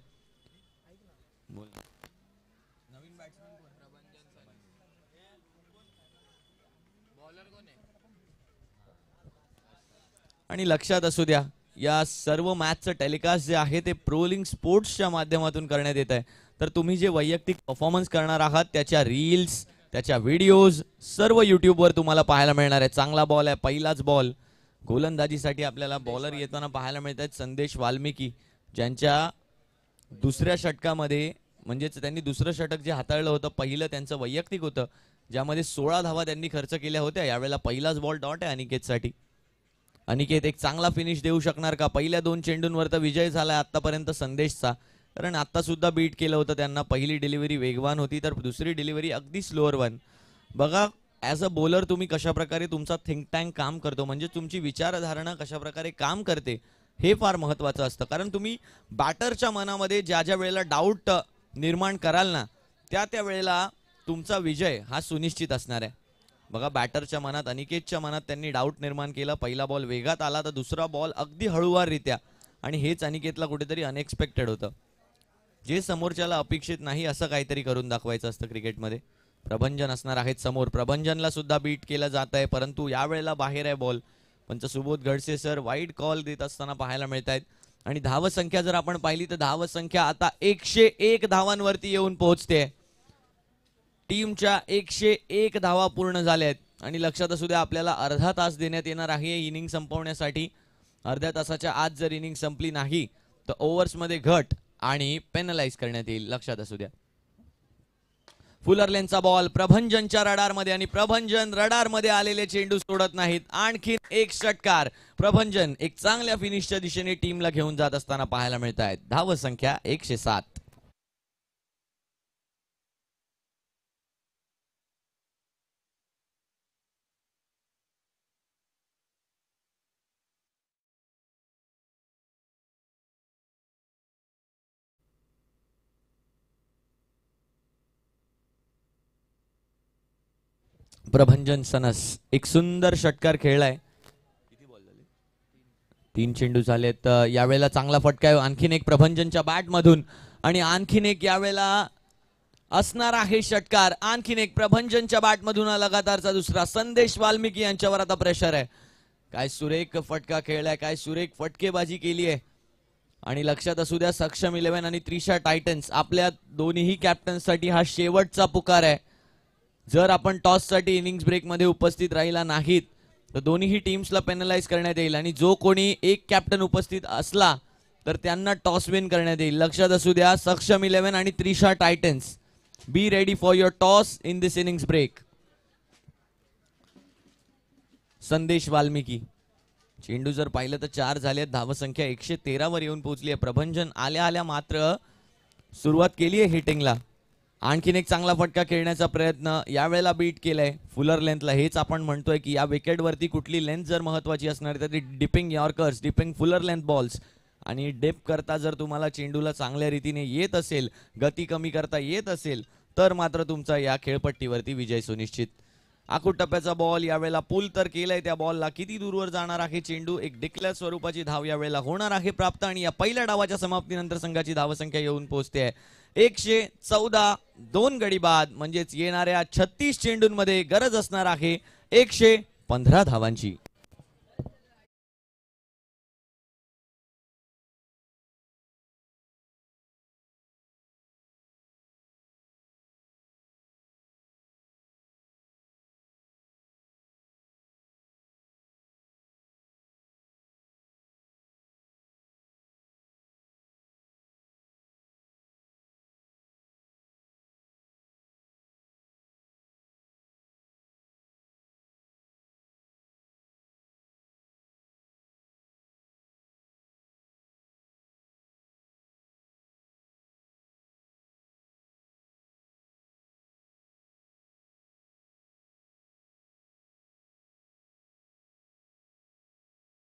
आणि लक्षात असू द्या, या सर्व मॅचचं टेलिकास्ट जे आहे ते प्रोलिंग स्पोर्ट्सच्या माध्यमातून करण्यात येत आहे. तर तुम्ही जे वैयक्तिक परफॉर्मन्स करणार आहात त्याच्या रील्स, त्याच्या व्हिडिओज सर्व यूट्यूबवर तुम्हाला पाहायला मिळणार आहे. चांगला बॉल आहे, पहिलाच बॉल. गोलंदाजीसाठी आपल्याला बॉलर येताना पाहायला मिळत आहेत संदेश वाल्मिकी, ज्यांच्या दुसऱ्या षटकामध्ये म्हणजेच त्यांनी दुसरं षटक जे हाताळलं होतं पहिलं त्यांचं वैयक्तिक होतं ज्यामध्ये 16 धावा त्यांनी खर्च केल्या होत्या. यावेळेला पहिलाच बॉल डॉट आहे अनिकेतसाठी. अनिकेत एक चांगला फिनिश देऊ शकणार का? पहिल्या 2 चेंडूंवर तर विजय झालाय आतापर्यंत संदेशचा, कारण आता सुद्धा बीट केलं होतं त्यांना. पहिली डिलिव्हरी वेगवान होती तर दुसरी डिलिव्हरी अगदी स्लोअर वन. बघा ॲज अ बॉलर तुम्ही कशा प्रकारे तुमचा थिंक टँक काम करतो, म्हणजे तुमची विचारधारणा कशा प्रकारे काम करते हे फार महत्त्वाचं असतं. कारण तुम्ही बॅटरच्या मनामध्ये ज्या ज्या वेळेला डाऊट निर्माण कराल ना, त्या वेळेला तुमचा विजय हा सुनिश्चित असणार आहे. बघा बॅटरच्या मनात, अनिकेतच्या मनात त्यांनी डाऊट निर्माण केला. पहिला बॉल वेगात आला तर दुसरा बॉल अगदी हळूवाररित्या, आणि हेच अनिकेतला कुठेतरी अनएक्सपेक्टेड होतं. जे समोरच्याला अपेक्षित नाही असं काहीतरी करून दाखवायचं असतं क्रिकेटमध्ये. प्रभंजन असणार आहेत समोर. प्रभंजनला सुद्धा बीट केलं जात आहे, परंतु यावेळेला बाहेर आहे बॉल. पंच Subodh Godse sir wide call देत असताना पाहायला मिळत आहेत. आणि धावसंख्या जर आपण पाहिली तर धावसंख्या आता 101 धावांवरती येऊन पोहोचते. टीमच्या 101 धावा पूर्ण झाल्या आहेत. आणि लक्षात असू द्या आपल्याला अर्धा तास देण्यात येणार आहे इनिंग संपवण्यासाठी. अर्ध्या तासाच्या आत जर इनिंग संपली नाही तर ओव्हर्समध्ये घट आणि पेनलाइज करण्यात येईल, लक्षात असू द्या. फुलर लेनचा बॉल प्रभंजनच्या रडारमध्ये, आणि प्रभंजन रडारमध्ये आलेले चेंडू सोडत नाहीत. आणखीन एक षटकार. प्रभंजन एक चांगल्या फिनिशच्या दिशेने टीमला घेऊन जात असताना पाहायला मिळत आहेत. धावसंख्या 107. प्रभंजन सनस एक सुंदर षटकार खेळलाय. 3 चेंडू झालेत. यावेळेला चांगला फटका आहे आणखीन एक प्रभंजनच्या बॅट मधून, आणि आणखीन एक यावेळेला असणार आहे षटकार. आणखीन एक प्रभंजनच्या बॅट मधून लगातारचा दुसरा. संदेश वाल्मिकी यांच्यावर आता प्रेशर आहे. काय सुरेख फटका खेळलाय, काय सुरेख फटकेबाजी केली आहे. आणि लक्षात असू द्या सक्षम 11 आणि त्रिशा टायटन्स आपल्या दोन्ही कॅप्टन्ससाठी हा शेवटचा पुकार आहे. जर आपण टॉससाठी इनिंग्स ब्रेकमध्ये उपस्थित राहिला नाहीत तर दोन्ही टीम्सला पेनलाइज करण्यात येईल, आणि जो कोणी एक कॅप्टन उपस्थित असला तर त्यांना टॉस विन करण्यात येईल. लक्षात असू द्या सक्षम 11 आणि Trisha titans, be ready for your toss in this innings break. Sandesh Valmiki. चेंडू जर पाहिलं तर 4 झाले. धावसंख्या 113 वर येऊन पोहोचली आहे. प्रभंजन आल्या आल्या मात्र सुरुवात केली आहे हिटिंगला. आणखीन एक चांगला फटका खेळण्याचा प्रयत्न यावेळेला बीट केलाय फुलर लेंथला. हेच आपण म्हणतोय की या विकेटवरती कुठली लेंथ जर महत्वाची असणार तर ती dipping yorkers, dipping Fuller length balls. आणि डिप करता जर तुम्हाला चेंडूला चांगल्या रीतीने येत असेल, गती कमी करता येत असेल तर मात्र तुमचा या खेळपट्टीवरती विजय सुनिश्चित. आखूड टप्प्याचा बॉल यावेळेला पुल तर केलाय. त्या बॉलला किती दूरवर जाणार आहे चेंडू, एक डिक्लेअर स्वरूपाची धाव यावेळेला होणार आहे प्राप्त. आणि या पहिल्या डावाच्या समाप्तीनंतर संघाची धावसंख्या येऊन पोहोचते आहे 114. 2 गडी बाद, म्हणजेच येणाऱ्या 36 चेंडूंमध्ये गरज असणार आहे 115 धावांची.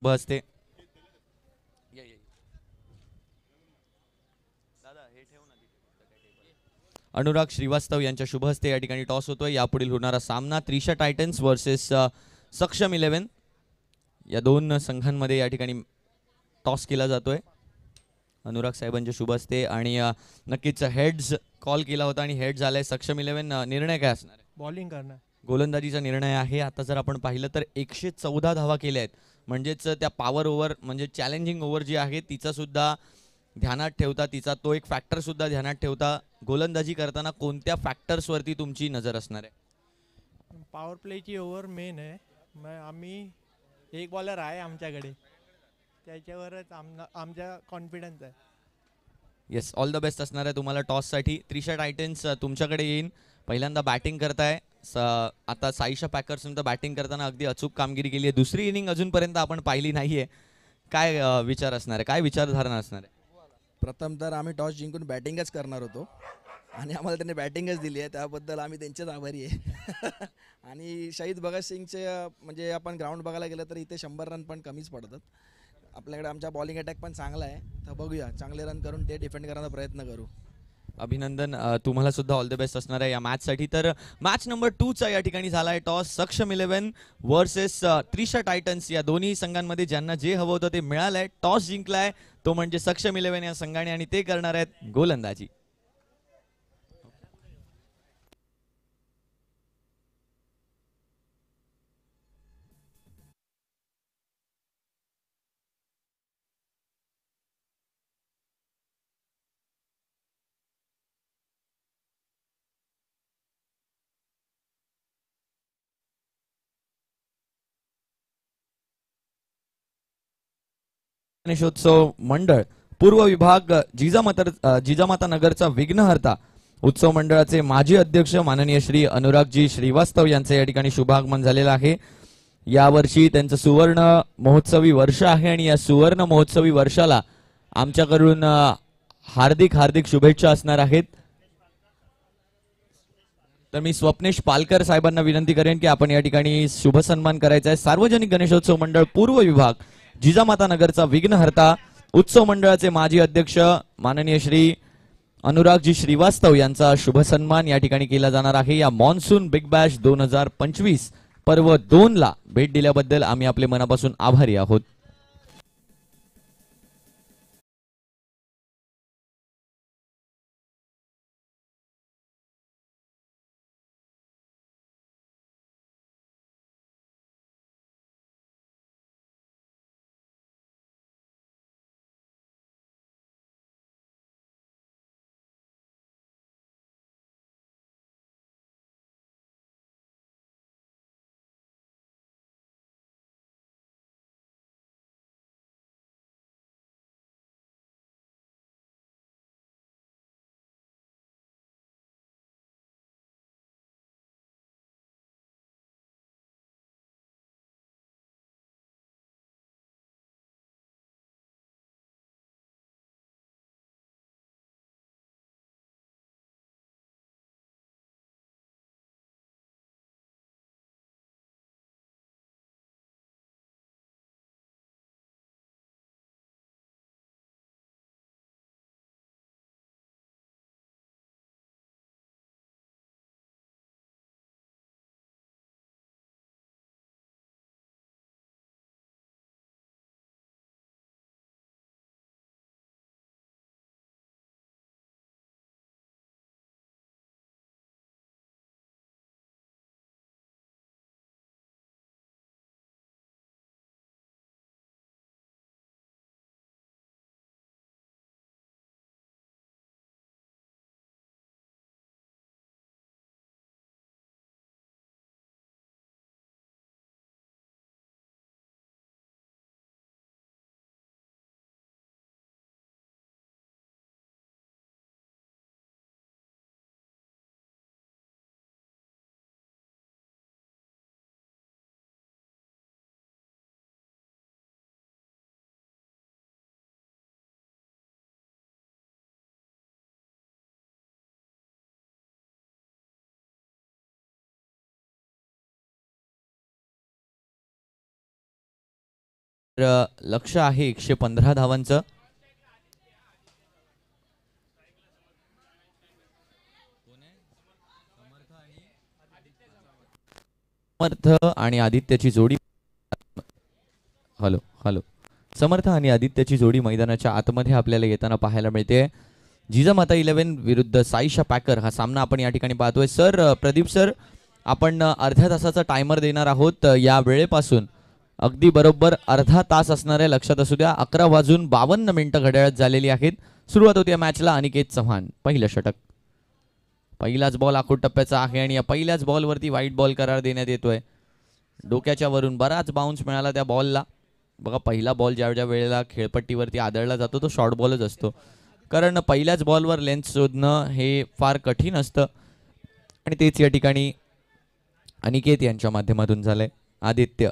बसते अनुराग श्रीवास्तव यांच्या शुभ हस्ते या ठिकाणी टॉस होतोय. यापुढील होणारा सामना त्रिशा टायटन्स वर्सेस सक्षम 11 या दोन संघांमध्ये या ठिकाणी टॉस केला जातोय अनुराग साहेबांच्या शुभ हस्ते. आणि नक्कीच हेड्स कॉल केला होता आणि हेड झालाय सक्षम 11. निर्णय काय असणार आहे? बॉलिंग करणार, गोलंदाजीचा निर्णय आहे. आता जर आपण पाहिलं तर 114 धावा केल्या आहेत, म्हणजेच त्या पॉवर ओव्हर म्हणजे चॅलेंजिंग ओव्हर जी आहे तिचा सुद्धा ध्यानात ठेवता, तिचा तो एक फॅक्टर सुद्धा ध्यानात ठेवता गोलंदाजी करताना कोणत्या फॅक्टर्स वरती तुमची नजर असणार आहे? पॉवर प्लेची ओव्हर मेन आहे. मग आम्ही एक बॉलर आहे आमच्याकडे, त्याच्यावरच आमचा कॉन्फिडन्स आहे. येस, ऑल द बेस्ट असणार आहे तुम्हाला टॉससाठी. त्रिशा टायटन्स तुमच्याकडे येईन, पहिल्यांदा बॅटिंग करताय आता साईशा पॅकर्सनं तर बॅटिंग करताना अगदी अचूक कामगिरी केली आहे. दुसरी इनिंग अजूनपर्यंत आपण पाहिली नाहीये. काय विचार असणार आहे, काय विचारधारणा असणार आहे? प्रथम तर आम्ही टॉस जिंकून बॅटिंगच करणार होतो आणि आम्हाला त्यांनी बॅटिंगच दिली आहे, त्याबद्दल आम्ही त्यांचेच आभारी आहे. आणि शहीद भगत सिंगचे म्हणजे आपण ग्राउंड बघायला गेलं तर इथे 100 रन पण कमीच पडतात. आपल्याकडे आमचा बॉलिंग अटॅक पण चांगला आहे, तर बघूया चांगले रन करून ते डिफेंड करण्याचा प्रयत्न करू. अभिनंदन, तुम्हाला सुद्धा ऑल द बेस्ट असणार आहे या मॅचसाठी. तर मॅच नंबर 2चा या ठिकाणी झाला आहे टॉस. सक्षम 11 वर्सेस त्रिशा टायटन्स या दोन्ही संघांमध्ये ज्यांना जे हवं होतं ते मिळालंय. टॉस जिंकलाय तो म्हणजे सक्षम 11 या संघाने आणि ते करणार आहेत गोलंदाजी. गणेशोत्सव मंडळ पूर्व विभाग जिजामाता नगरचा विघ्नहर्ता उत्सव मंडळाचे माजी अध्यक्ष माननीय श्री अनुरागजी श्रीवास्तव यांचे या ठिकाणी शुभागमन झालेलं आहे. यावर्षी त्यांचं सुवर्ण महोत्सवी वर्ष आहे आणि या सुवर्ण महोत्सवी वर्षाला आमच्याकडून हार्दिक हार्दिक शुभेच्छा असणार आहेत. तर मी स्वप्नेश पालकर साहेबांना विनंती करेन की आपण या ठिकाणी शुभ सन्मान करायचा आहे. सार्वजनिक गणेशोत्सव मंडळ पूर्व विभाग जिजामाता नगरचा विघ्नहर्ता उत्सव मंडळाचे माजी अध्यक्ष माननीय श्री अनुरागजी श्रीवास्तव यांचा शुभ सन्मान या ठिकाणी केला जाणार आहे. या मॉन्सून बिग बॅश 2025 पर्व 2 ला भेट दिल्याबद्दल आम्ही आपले मनापासून आभारी आहोत. लक्ष आहे 115 धावांचं. समर्थ आणि आदित्यची जोडी समर्थ आणि आदित्यची जोडी मैदानाच्या आतमध्ये आपल्याला येताना पाहायला मिळते. जिजामाता 11 विरुद्ध साईशा पॅकर हा सामना आपण या ठिकाणी पाहतोय. सर, प्रदीप सर, आपण अर्ध्या तासाचा टायमर देणार आहोत. या वेळेपासून अगदी बरोबर अर्धा तास असणार आहे, लक्षात असू द्या. 11:52 घड्याळात झालेली आहेत. सुरुवात होती या मॅचला. अनिकेत चव्हाण पहिलं षटक. पहिलाच बॉल आखूड टप्प्याचा आहे आणि या पहिल्याच बॉलवरती वाईट बॉल करार देण्यात येतोय. डोक्याच्या वरून बराच बाउन्स मिळाला त्या बॉलला. बघा, पहिला बॉल ज्या ज्या वेळेला खेळपट्टीवरती आदळला जातो तो शॉर्ट बॉलच असतो, कारण पहिल्याच बॉलवर लेंथ शोधणं हे फार कठीण असतं आणि तेच या ठिकाणी अनिकेत यांच्या माध्यमातून झालंय. आदित्य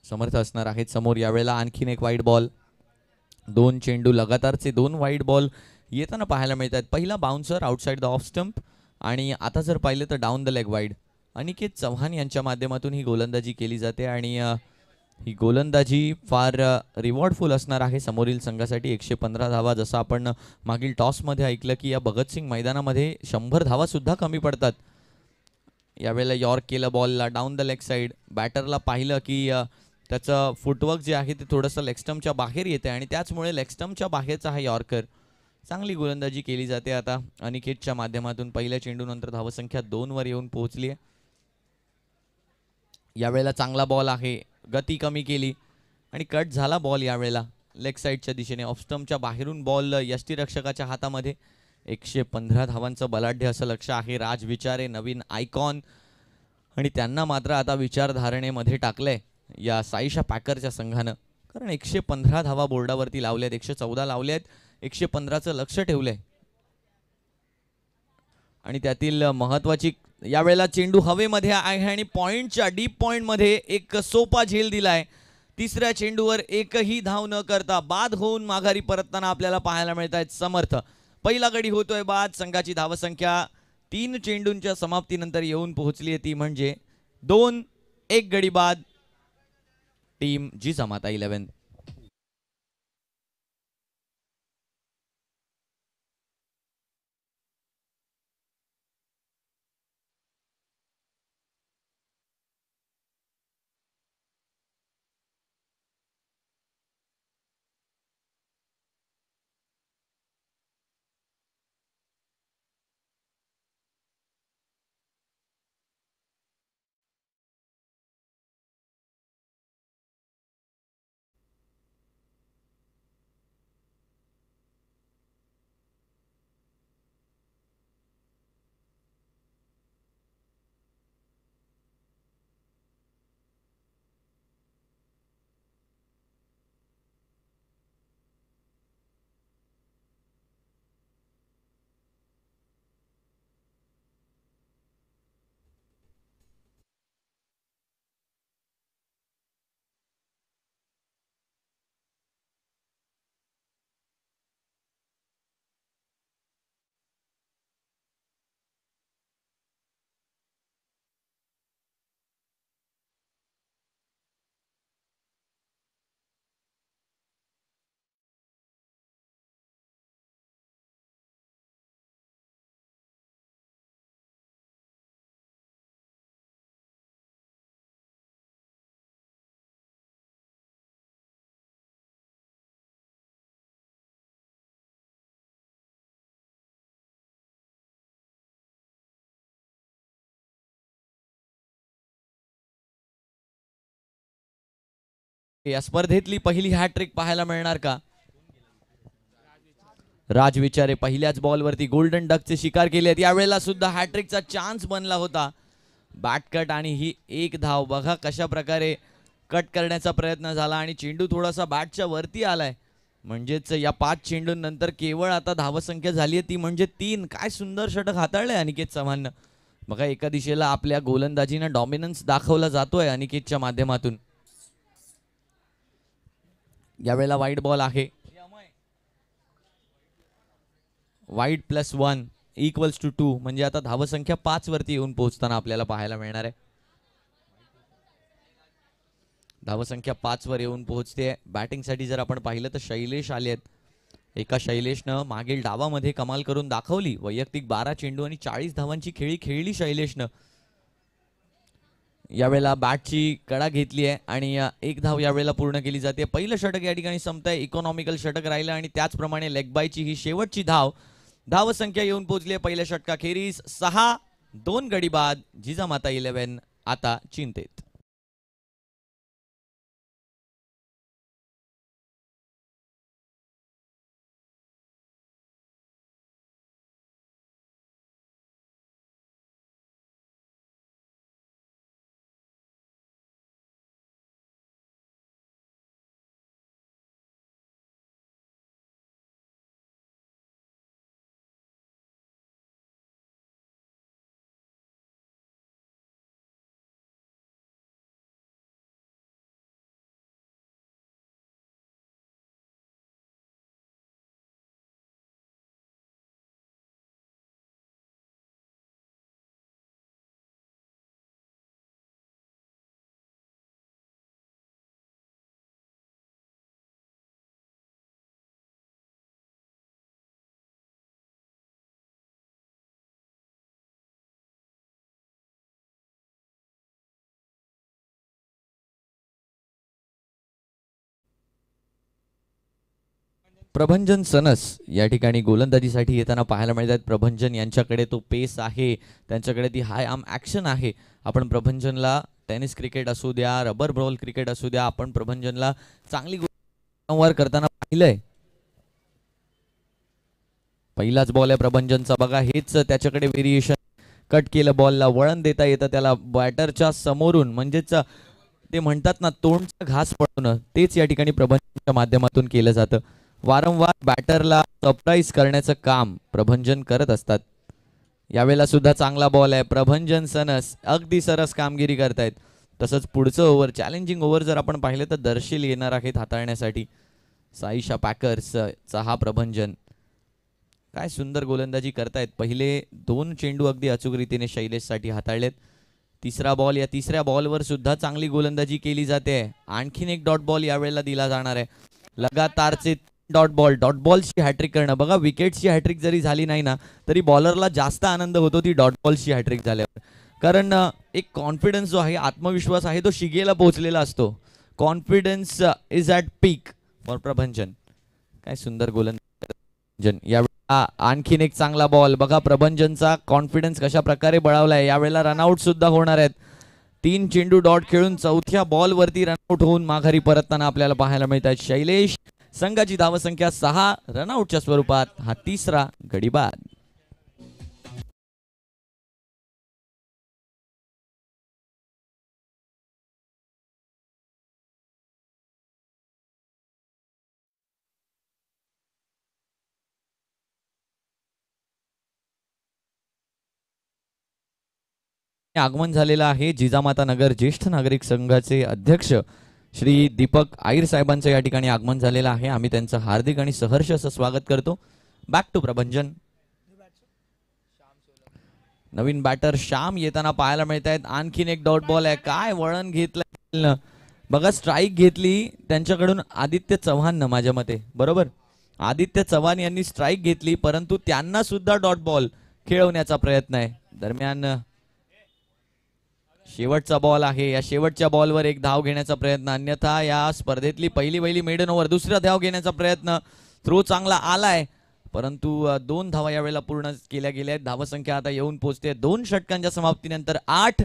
समर्थ असणार आहेत समोर. यावेळेला आणखीन एक वाईड बॉल. 2 चेंडू लगातारचे 2 वाईड बॉल येताना पाहायला मिळतात. पहिला bouncer outside the off stump आणि आता जर पाहिलं तर down the leg wide. Aniket Chavan यांच्या माध्यमातून ही गोलंदाजी केली जाते आणि ही गोलंदाजी फार रिवॉर्डफुल असणार आहे समोरील संघासाठी. 115 धावा. जसं आपण मागील टॉसमध्ये ऐकलं की या भगतसिंग मैदानामध्ये 100 धावा सुद्धा कमी पडतात. यावेळेला यॉर्क केलं बॉलला डाऊन द लेग साईड. बॅटरला पाहिलं की त्याचं फुटवर्क जे आहे ते थोडंसं लेगस्टम्पच्या बाहेर येते आणि त्याचमुळे लेगस्टम्पच्या बाहेरचा हा यॉर्कर. चांगली गोलंदाजी केली जाते आता अनिकेतच्या माध्यमातून. पहिल्या चेंडूनंतर धावसंख्या 2 वर येऊन पोहोचली आहे. यावेळेला चांगला बॉल आहे. गती कमी केली आणि कट झाला बॉल यावेळेला लेग साईडच्या दिशेने. ऑफस्टम्पच्या बाहेरून बॉल यष्टीरक्षकाच्या हातामध्ये. 115 धावांचं बलाढ्य असं लक्ष आहे. राज विचारे नवीन आयकॉन आणि त्यांना मात्र आता विचारधारणेमध्ये टाकलंय या साईशा पॅकरच्या संघानं. कारण 115 धावा बोर्डावरती लावल्यात. 114 लावल्यात. 115चं लक्ष ठेवलंय आणि त्यातील महत्वाची यावेळेला चेंडू हवेमध्ये आहे आणि पॉइंटच्या डीप पॉइंटमध्ये एक सोपा झेल दिलाय. तिसऱ्या चेंडूवर एकही धाव न करता बाद होऊन माघारी परतताना आपल्याला पाहायला मिळत आहेत समर्थ. पहिला गडी होतोय बाद. संघाची धावसंख्या 3 चेंडूंच्या समाप्तीनंतर येऊन पोहोचली आहे ती म्हणजे 2-1 गडी बाद. टीम जिजामाता 11. या स्पर्धेतली पहिली हॅट्रिक पाहायला मिळणार का? राज विचारे पहिल्याच बॉलवरती गोल्डन डकचे शिकार केले आहेत. यावेळेला सुद्धा हॅट्रिकचा चान्स बनला होता. बॅट कट आणि ही एक धाव. बघा कशा प्रकारे कट करण्याचा प्रयत्न झाला आणि चेंडू थोडासा बॅटच्या वरती आलाय. म्हणजेच या 5 चेंडूंनंतर केवळ आता धावसंख्या झाली आहे ती म्हणजे 3. काय सुंदर षटक हाताळलंय अनिकेत चव्हाणनं. बघा एका दिशेला आपल्या गोलंदाजीनं डॉमिनन्स दाखवला जातोय अनिकेतच्या माध्यमातून. यावेळेला वाईड बॉल आहे. वाईड +1 = 2 म्हणजे आता धावसंख्या 5 वरती येऊन पोहोचताना आपल्याला पाहायला मिळणार आहे. धावसंख्या 5 वर येऊन पोहोचते. बॅटिंगसाठी जर आपण पाहिलं तर शैलेश आले आहेत. एका शैलेशनं मागील डावामध्ये कमाल करून दाखवली. वैयक्तिक 12 चेंडू आणि 40 धावांची खेळी खेळली शैलेशनं. यावेळेला बॅटची कडा घेतली आहे आणि 1 धाव यावेळेला पूर्ण केली जाते. पहिलं षटक या ठिकाणी संपतंय. इकॉनॉमिकल षटक राहिलं आणि त्याचप्रमाणे लेग बायची ही शेवटची धाव. धावसंख्या येऊन पोहोचली आहे पहिल्या षटकाखेरीज 6-2 गडी बाद. जिजामाता 11 आता चिंतेत. प्रभंजन सनस या ठिकाणी गोलंदाजीसाठी येताना पाहायला मिळतात. प्रभंजन यांच्याकडे तो पेस आहे, त्यांच्याकडे ती हाय आर्म ॲक्शन आहे. आपण प्रभंजनला टेनिस क्रिकेट असू द्या, रबर बॉल क्रिकेट असू द्या, आपण प्रभंजनला चांगली गोलंदाजी करताना पाहिलंय. पहिलाच बॉल आहे प्रभंजनचा, बघा हेच त्याच्याकडे व्हेरिएशन. कट केलं बॉलला, वळण देता येतं त्याला बॅटरच्या समोरून, म्हणजेच ते म्हणतात ना तोंडचा घास पडणं, तेच या ठिकाणी प्रभंजनच्या माध्यमातून केलं जातं. वारंवार बॅटरला सरप्राईज करण्याचं काम प्रभंजन करत असतात. यावेळेला सुद्धा चांगला बॉल आहे. प्रभंजन सनस अगदी सरस कामगिरी करतायत. तसंच पुढचं ओव्हर, चॅलेंजिंग ओव्हर जर आपण पाहिलं तर दर्शील येणार आहेत हाताळण्यासाठी. साईशा पॅकर्सचा हा प्रभंजन काय सुंदर गोलंदाजी करतायत. पहिले 2 चेंडू अगदी अचूक रीतीने शैलेशसाठी हाताळलेत. तिसरा बॉल, या तिसऱ्या बॉलवर सुद्धा चांगली गोलंदाजी केली जाते. आणखीन एक डॉट बॉल यावेळेला दिला जाणार आहे. लगातारचे डॉट बॉलची हॅट्रिक करणं, बघा विकेटची हॅट्रिक जरी झाली नाही ना तरी बॉलरला जास्त आनंद होतो ती डॉट बॉलची हॅट्रिक झाल्यावर. कारण एक कॉन्फिडन्स जो आहे, आत्मविश्वास आहे, तो शिगेला पोहोचलेला असतो. Confidence is at peak for Prabhanjan. काय सुंदर गोलंदाज यावेळी. आणखीन एक चांगला बॉल, बघा प्रभंजनचा कॉन्फिडन्स कशा प्रकारे बळावलाय. यावेळेला रनआउट सुद्धा होणार आहेत. 3 चेंडू डॉट खेळून चौथ्या बॉलवरती रनआउट होऊन माघारी परतताना आपल्याला पाहायला मिळत आहे शैलेश. संघाची धावसंख्या 6, रनआउटच्या स्वरूपात हा तिसरा गडी बाद. आगमन झालेलं आहे जिजामाता नगर ज्येष्ठ नागरिक संघाचे अध्यक्ष श्री दीपक आईर साहेबांचं या ठिकाणी आगमन झालेलं आहे. आम्ही त्यांचं हार्दिक आणि सहर्ष असं स्वागत करतो. Back to Prabhanjan. नवीन बॅटर श्याम येताना पाहायला मिळत आहेत. आणखीन एक डॉट बॉल आहे. काय वळण घेतलं बघा, स्ट्राईक घेतली त्यांच्याकडून आदित्य चव्हाणनं, माझ्या मते बरोबर आदित्य चव्हाण यांनी स्ट्राईक घेतली, परंतु त्यांना सुद्धा डॉट बॉल खेळवण्याचा प्रयत्न आहे. दरम्यान शेवटचा बॉल आहे, या शेवटच्या बॉलवर एक धाव घेण्याचा प्रयत्न, अन्यथा या स्पर्धेतली पहिली मेडन ओव्हर, दुसरा धाव घेण्याचा प्रयत्न. थ्रो चांगला आलाय, परंतु 2 धावा यावेळेला पूर्ण केल्या गेल्या आहेत. धावसंख्या आता येऊन पोहोचते 2 षटकांच्या समाप्तीनंतर 8.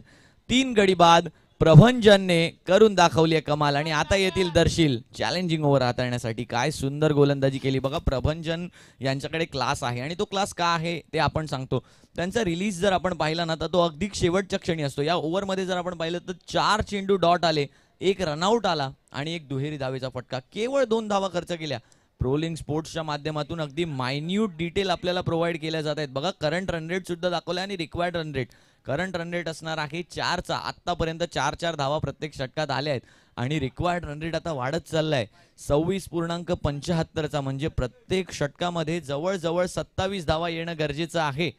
3 गडी बाद प्रभंजनने करून दाखवली आहे कमाल. आणि आता येतील दर्शील चॅलेंजिंग ओव्हर हाताळण्यासाठी. काय सुंदर गोलंदाजी केली बघा. प्रभंजन यांच्याकडे क्लास आहे, आणि तो क्लास का आहे ते आपण सांगतो. त्यांचा रिलीज जर आपण पाहिला ना तर तो अगदी शेवटच्या क्षणी असतो. या ओव्हरमध्ये जर आपण पाहिलं तर 4 चेंडू डॉट आले, 1 रनआउट आला आणि 1 दुहेरी धावेचा फटका. केवळ 2 धावा खर्च केल्या. प्रोलिंग स्पोर्ट्सच्या माध्यमातून अगदी मायन्यूट डिटेल आपल्याला प्रोव्हाइड केल्या जात आहेत. बघा करंट रन रेट सुद्धा दाखवला आणि required run rate. Current run rate असणार आहे 4चा. आतापर्यंत 4 धावा प्रत्येक षटकात आल्या आहेत, आणि रिक्वायर्ड रन रेट आता वाढत चाललाय 26.75चा. म्हणजे प्रत्येक षटकामध्ये जवळजवळ 27 धावा येणं गरजेचं आहे,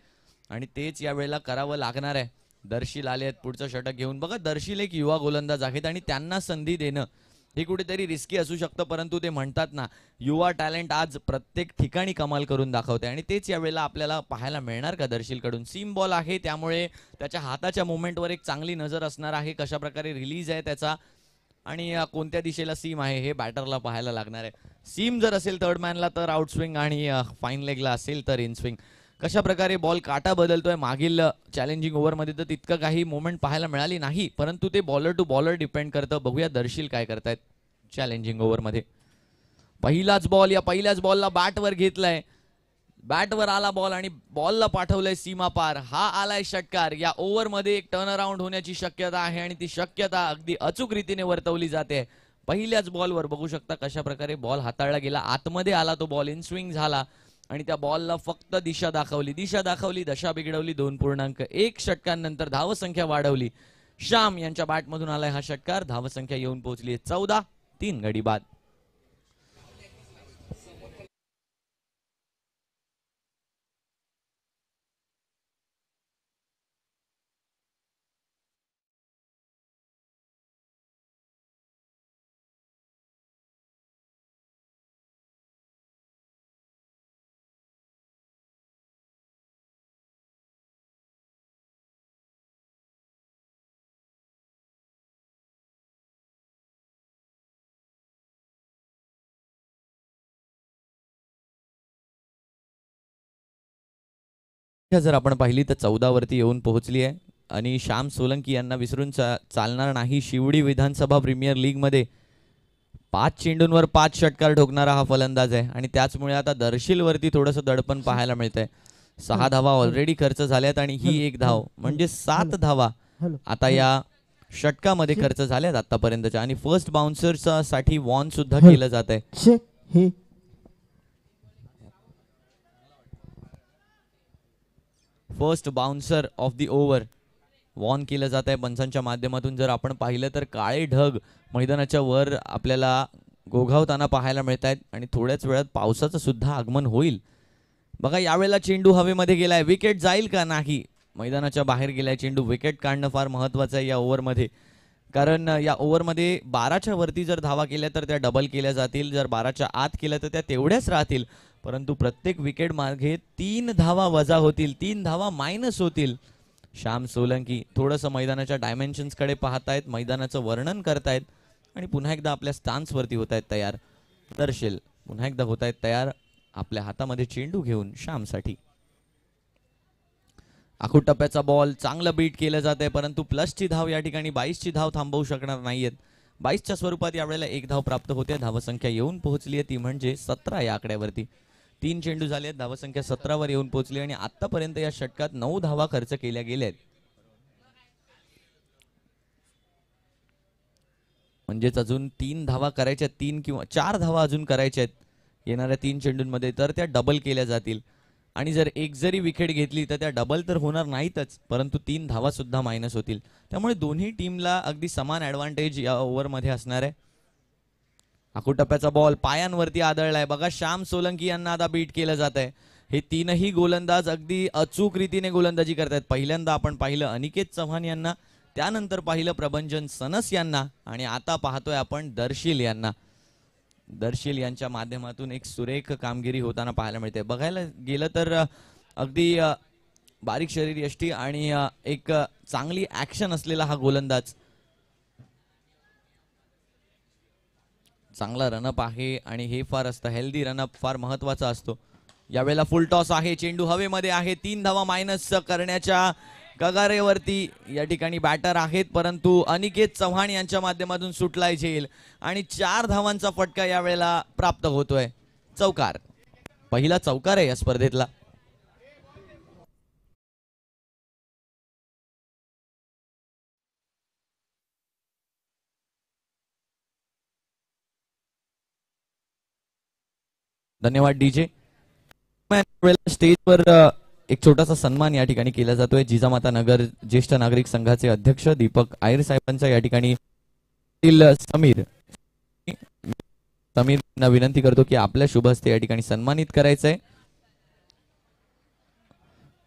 आणि तेच यावेळेला करावं लागणार आहे. दर्शील आले आहेत पुढचं षटक घेऊन. बघा दर्शील एक युवा गोलंदाज आहेत, आणि त्यांना संधी देणं हे कुठेतरी रिस्की असू शकतं, परंतु ते म्हणतात ना युवा टॅलेंट आज प्रत्येक ठिकाणी कमाल करून दाखवते, आणि तेच यावेळेला आपल्याला पाहायला मिळणार का दर्शीलकडून. सीम बॉल आहे, त्यामुळे त्याच्या हाताच्या मुवमेंटवर एक चांगली नजर असणार आहे. कशा प्रकारे रिलीज आहे त्याचा, आणि कोणत्या दिशेला सीम आहे हे बॅटरला पाहायला लागणार आहे. सीम जर असेल थर्ड मॅनला तर आउट स्विंग, आणि फाईन लेगला असेल तर इन स्विंग. कशा प्रकारे बॉल काटा बदलतोय. मागील चॅलेंजिंग ओव्हरमध्ये तर तितकं काही मोमेंट पाहायला मिळाली नाही, परंतु ते बॉलर टू बॉलर डिपेंड करतं. बघूया दर्शील काय करतायत चॅलेंजिंग ओव्हरमध्ये. पहिलाच बॉल, या पहिल्याच बॉलला बॅटवर घेतलाय. बॅटवर आला बॉल आणि बॉलला पाठवलंय सीमा पार. हा आलाय षटकार. या ओव्हरमध्ये एक टर्न अराउंड होण्याची शक्यता आहे, आणि ती शक्यता अगदी अचूक रीतीने वर्तवली जाते. पहिल्याच बॉलवर बघू शकता कशा प्रकारे बॉल हाताळला गेला. आतमध्ये आला तो बॉल, इन स्विंग झाला, आणि त्या बॉलला फक्त दिशा दाखवली, दशा बिघडवली. 2.1 षटकांनंतर धावसंख्या वाढवली. श्याम यांच्या बॅटमधून आलाय हा षटकार. धावसंख्या येऊन पोहोचली 14. 3 गडी बाद. जर आपण पाहिली तर 14 वरती येऊन पोहोचली आहे आणि श्याम सोलंकी यांना विसरून चालणार नाही. शिवडी विधानसभा प्रीमियर लीग मध्ये 5 चेंडूंवर 5 षटकार ठोकणारा हा फलंदाज आहे आणि त्याचमुळे आता दर्शील वरती थोडंसं दडपण पाहायला मिळतंय. 6 धावा ऑलरेडी खर्च झाल्यात आणि ही एक धाव म्हणजे 7 धावा आता या षटकामध्ये खर्च झाल्यात आतापर्यंतच्या आणि फर्स्ट बाउन्सर्स साठी वॉन सुद्धा केलं जात आहे. First bouncer of the over warn केलं जात आहे पंचांच्या माध्यमातून. जर आपण पाहिलं तर काळे ढग मैदानाच्या वर आपल्याला गोघावताना पाहायला मिळत आहेत आणि थोड्याच वेळात पावसाचं सुद्धा आगमन होईल. बघा यावेळेला चेंडू हवेमध्ये गेलाय, विकेट जाईल का नाही, मैदानाच्या बाहेर गेलाय चेंडू. विकेट काढणं फार महत्वाचं आहे या ओव्हरमध्ये, कारण या ओव्हरमध्ये 12च्या वरती जर धावा केल्या तर त्या डबल केल्या जातील, जर 12च्या आत केल्या तर त्या तेवढ्याच राहतील. परंतु प्रत्येक विकेट मागे 3 धावा वजा होतील, 3 धावा मायनस होतील. श्याम सोलंकी थोडंसं मैदानाच्या डायमेन्शन्स कडे पाहतायत, मैदानाचं वर्णन करतायत आणि पुन्हा एकदा आपल्या स्टान्सवरती होत आहेत तयार. दर्शील पुन्हा एकदा होत आहेत तयार आपल्या हातामध्ये चेंडू घेऊन श्यामसाठी. आखूड टप्प्याचा बॉल चांगलं बीट केलं जात आहे, परंतु प्लसची धाव या ठिकाणी 22ची धाव थांबवू शकणार नाहीयेत. 22च्या स्वरूपात यावेळेला एक धाव प्राप्त होते. धावसंख्या येऊन पोहोचली आहे ती म्हणजे 17 या आकड्यावरती. 3 चेंडू झाले आहेत, धावसंख्या 17 वर येऊन पोहोचली आणि आतापर्यंत या षटकात 9 धावा खर्च केल्या गेल्यात. म्हणजेच अजून 3 धावा करायच्या, 3 किंवा 4 धावा अजून करायच्या आहेत येणाऱ्या 3 चेंडूंमध्ये, तर त्या डबल केल्या जातील. आणि जर एक जरी विकेट घेतली तर त्या डबल तर होणार नाहीतच, परंतु 3 धावा सुद्धा मायनस होतील. त्यामुळे दोन्ही टीमला अगदी समान ऍडव्हान्टेज या ओव्हरमध्ये असणार आहे. आखूड टप्प्याचा बॉल पायांवरती आदळलाय. बघा श्याम सोलंकी यांना आता बीट केलं जात आहे. हे तीनही गोलंदाज अगदी अचूक रीतीने गोलंदाजी करतायत. पहिल्यांदा आपण पाहिलं अनिकेत चव्हाण यांना, त्यानंतर पाहिलं प्रभंजन सनस यांना आणि आता पाहतोय आपण दर्शील यांना. दर्शील यांच्या माध्यमातून एक सुरेख कामगिरी होताना पाहायला मिळते. बघायला गेलं तर अगदी बारीक शरीर यष्टी आणि एक चांगली ऍक्शन असलेला हा गोलंदाज. चांगला रनअप आहे आणि हे फार असतं, हेल्दी रनअप फार महत्वाचा असतो. यावेळेला फुल टॉस आहे, चेंडू हवेमध्ये आहे, 3 धावा मायनस करण्याच्या कगारेवरती या ठिकाणी बॅटर आहेत, परंतु अनिकेत चव्हाण यांच्या माध्यमातून सुटलाय झेल आणि 4 धावांचा फटका यावेळेला प्राप्त होतोय. चौकार, पहिला चौकार आहे या स्पर्धेतला. धन्यवाद डीजे. स्टेजवर एक छोटासा सन्मान या ठिकाणी केला जातोय. जिजामाता नगर ज्येष्ठ नागरिक संघाचे अध्यक्ष दीपक आयर साहेबांचा या ठिकाणी समीर विनंती करतो की आपल्या शुभ हस्ते या ठिकाणी सन्मानित करायचंय.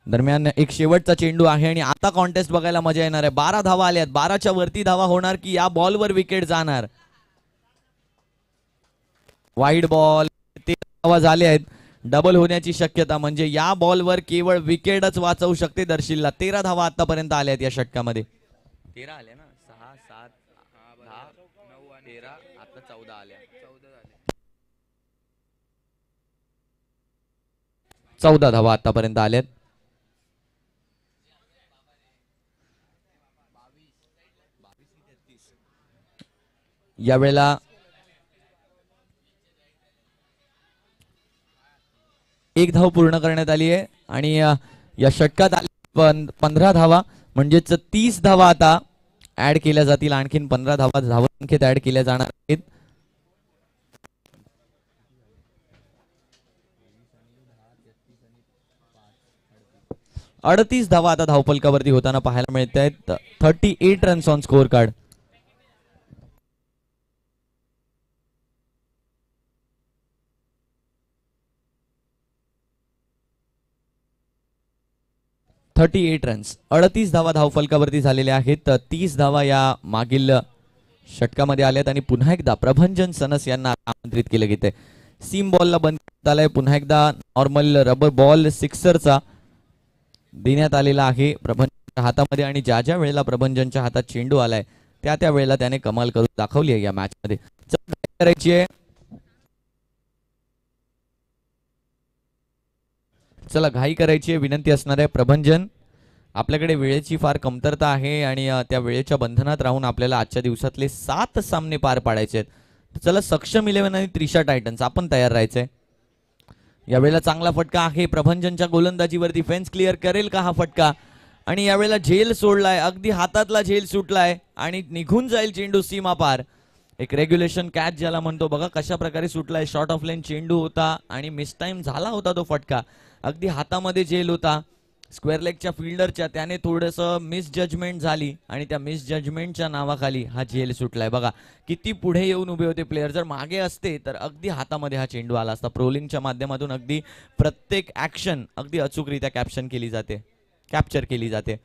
दरम्यान एक शेवटचा चेंडू आहे आणि आता कॉन्टेस्ट बघायला मजा येणार आहे. 12 धावा आल्यात, 12च्या वरती धावा होणार की या बॉलवर विकेट जाणार. वाईड बॉल, 13 धावा झाले आहेत, डबल होण्याची शक्यता, म्हणजे या बॉलवर केवळ विकेटच वाचवू शकते दर्शीलला. 13 धावा आतापर्यंत आल्या आहेत या षटकामध्ये. 13 आल्या ना, 6 7 10 9 13 आता 14 आल्या. 14 धावा आतापर्यंत आल्यात. यावेळेला एक धाव पूर्ण करण्यात आली आहे आणि या षटकात 15 धावा, म्हणजेच 30 धावा आता ऍड केल्या जातील. आणखीन 15 धावा धावसंख्येत ऍड केल्या जाणार आहेत. अडतीस धावा आता धावफलकावरती होताना पाहायला मिळत आहेत. 38 runs on score card. Runs, 38 धावा धावफलकावरती झालेल्या आहेत. 30 धावा या मागील षटकामध्ये आल्यात आणि पुन्हा एकदा प्रभंजन सनस यांना आमंत्रित केलं गेलंय. सीम बॉलला बंद करण्यात आलाय. पुन्हा एकदा नॉर्मल रबर बॉल सिक्सरचा देण्यात आलेला आहे प्रभंजनच्या हातामध्ये आणि ज्या ज्या वेळेला प्रभंजनच्या हातात चेंडू आलाय त्या त्या वेळेला त्याने कमाल करून दाखवली आहे या मॅच मध्ये. करायची आहे, चला घाई करायची आहे, विनंती असणार आहे. प्रभंजन, आपल्याकडे वेळेची फार कमतरता आहे आणि त्या वेळेच्या बंधनात राहून आपल्याला आजच्या दिवसातले 7 सामने पार पाडायचे आहेत. तर चला, सक्षम 11 आणि त्रिशा टायटन्स आपण तयार राहायचंय. यावेळेला चांगला फटका आहे प्रभंजनच्या गोलंदाजीवरती. फेन्स क्लिअर करेल का हा फटका? आणि यावेळेला झेल सोडलाय, अगदी हातातला झेल सुटलाय आणि निघून जाईल चेंडू सीमा पार. एक रेग्युलेशन कॅच ज्याला म्हणतो, बघा कशा प्रकारे सुटलाय. शॉर्ट ऑफ लाईन चेंडू होता आणि मिस टाइम झाला होता तो फटका. अगदी हातामध्ये झेल होता स्क्वेअर लेगच्या फिल्डरच्या, त्याने थोडंसं मिस जजमेंट झाली आणि त्या मिस जजमेंटच्या नावाखाली हा झेल सुटलाय. बघा किती पुढे येऊन उभे होते प्लेयर. जर मागे असते तर अगदी हातामध्ये हा चेंडू आला असता. प्रोलिंगच्या माध्यमातून अगदी प्रत्येक ऍक्शन अगदी अचूकरित्या कॅप्चर केली जाते.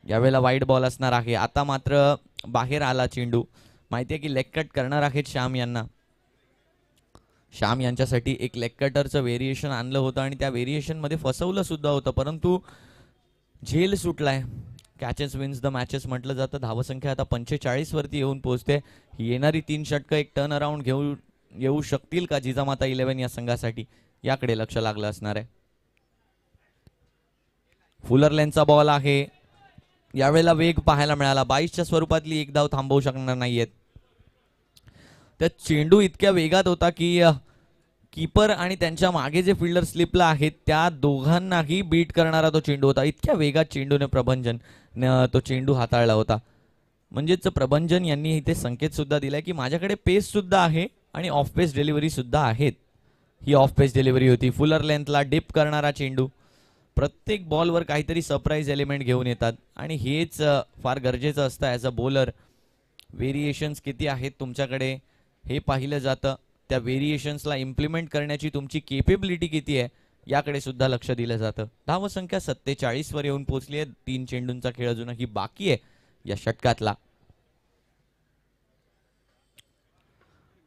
यावेळेला वाईड बॉल असणार आहे. आता मात्र बाहेर आला चेंडू. माहितीये की लेग कट करणार आहेत श्याम यांना. श्याम यांच्यासाठी एक लेग कटरचं व्हेरिएशन आणलं होतं आणि त्या व्हेरिएशन मध्ये फसवलं सुद्धा होतं, परंतु झेल सुटलाय. कॅचेस विन्स द मॅचेस म्हटलं जातं. धावसंख्या आता 45 वरती येऊन पोहोचते. येणारी 3 षटकं एक टर्न अराउंड येऊ शकतील का जिजामाता 11 या संघासाठी, याकडे लक्ष लागलं असणार आहे. फुलर लेनचा बॉल आहे. यावेळेला वेग पाहायला मिळाला. 22च्या स्वरूपातली एक धाव थांबवू शकणार नाहीयेत. त्या चेंडू इतक्या वेगात होता की कीपर आणि त्यांच्या मागे जे फिल्डर स्लिपला आहेत त्या दोघांनाही बीट करणारा तो चेंडू होता. इतक्या वेगात चेंडूने प्रभंजन तो चेंडू हाताळला होता. म्हणजेच प्रभंजन यांनी इथे संकेत सुद्धा दिलाय की माझ्याकडे पेस सुद्धा आहे आणि ऑफ पेस डिलिव्हरी सुद्धा आहेत. ही ऑफ पेस डिलिव्हरी होती. फुलर लेंथला डिप करणारा चेंडू. प्रत्येक बॉलवर काहीतरी सरप्राईज एलिमेंट घेऊन येतात आणि हेच फार गरजेचं असतं ॲज अ बॉलर. व्हेरिएशन्स किती आहेत तुमच्याकडे हे पाहिलं जातं. त्या व्हेरिएशन्सला इम्प्लिमेंट करण्याची तुमची केपेबिलिटी किती आहे याकडे सुद्धा लक्ष दिलं जातं. धावसंख्या 47 वर येऊन पोहोचली आहे. 3 चेंडूंचा खेळ अजूनही बाकी आहे या षटकातला.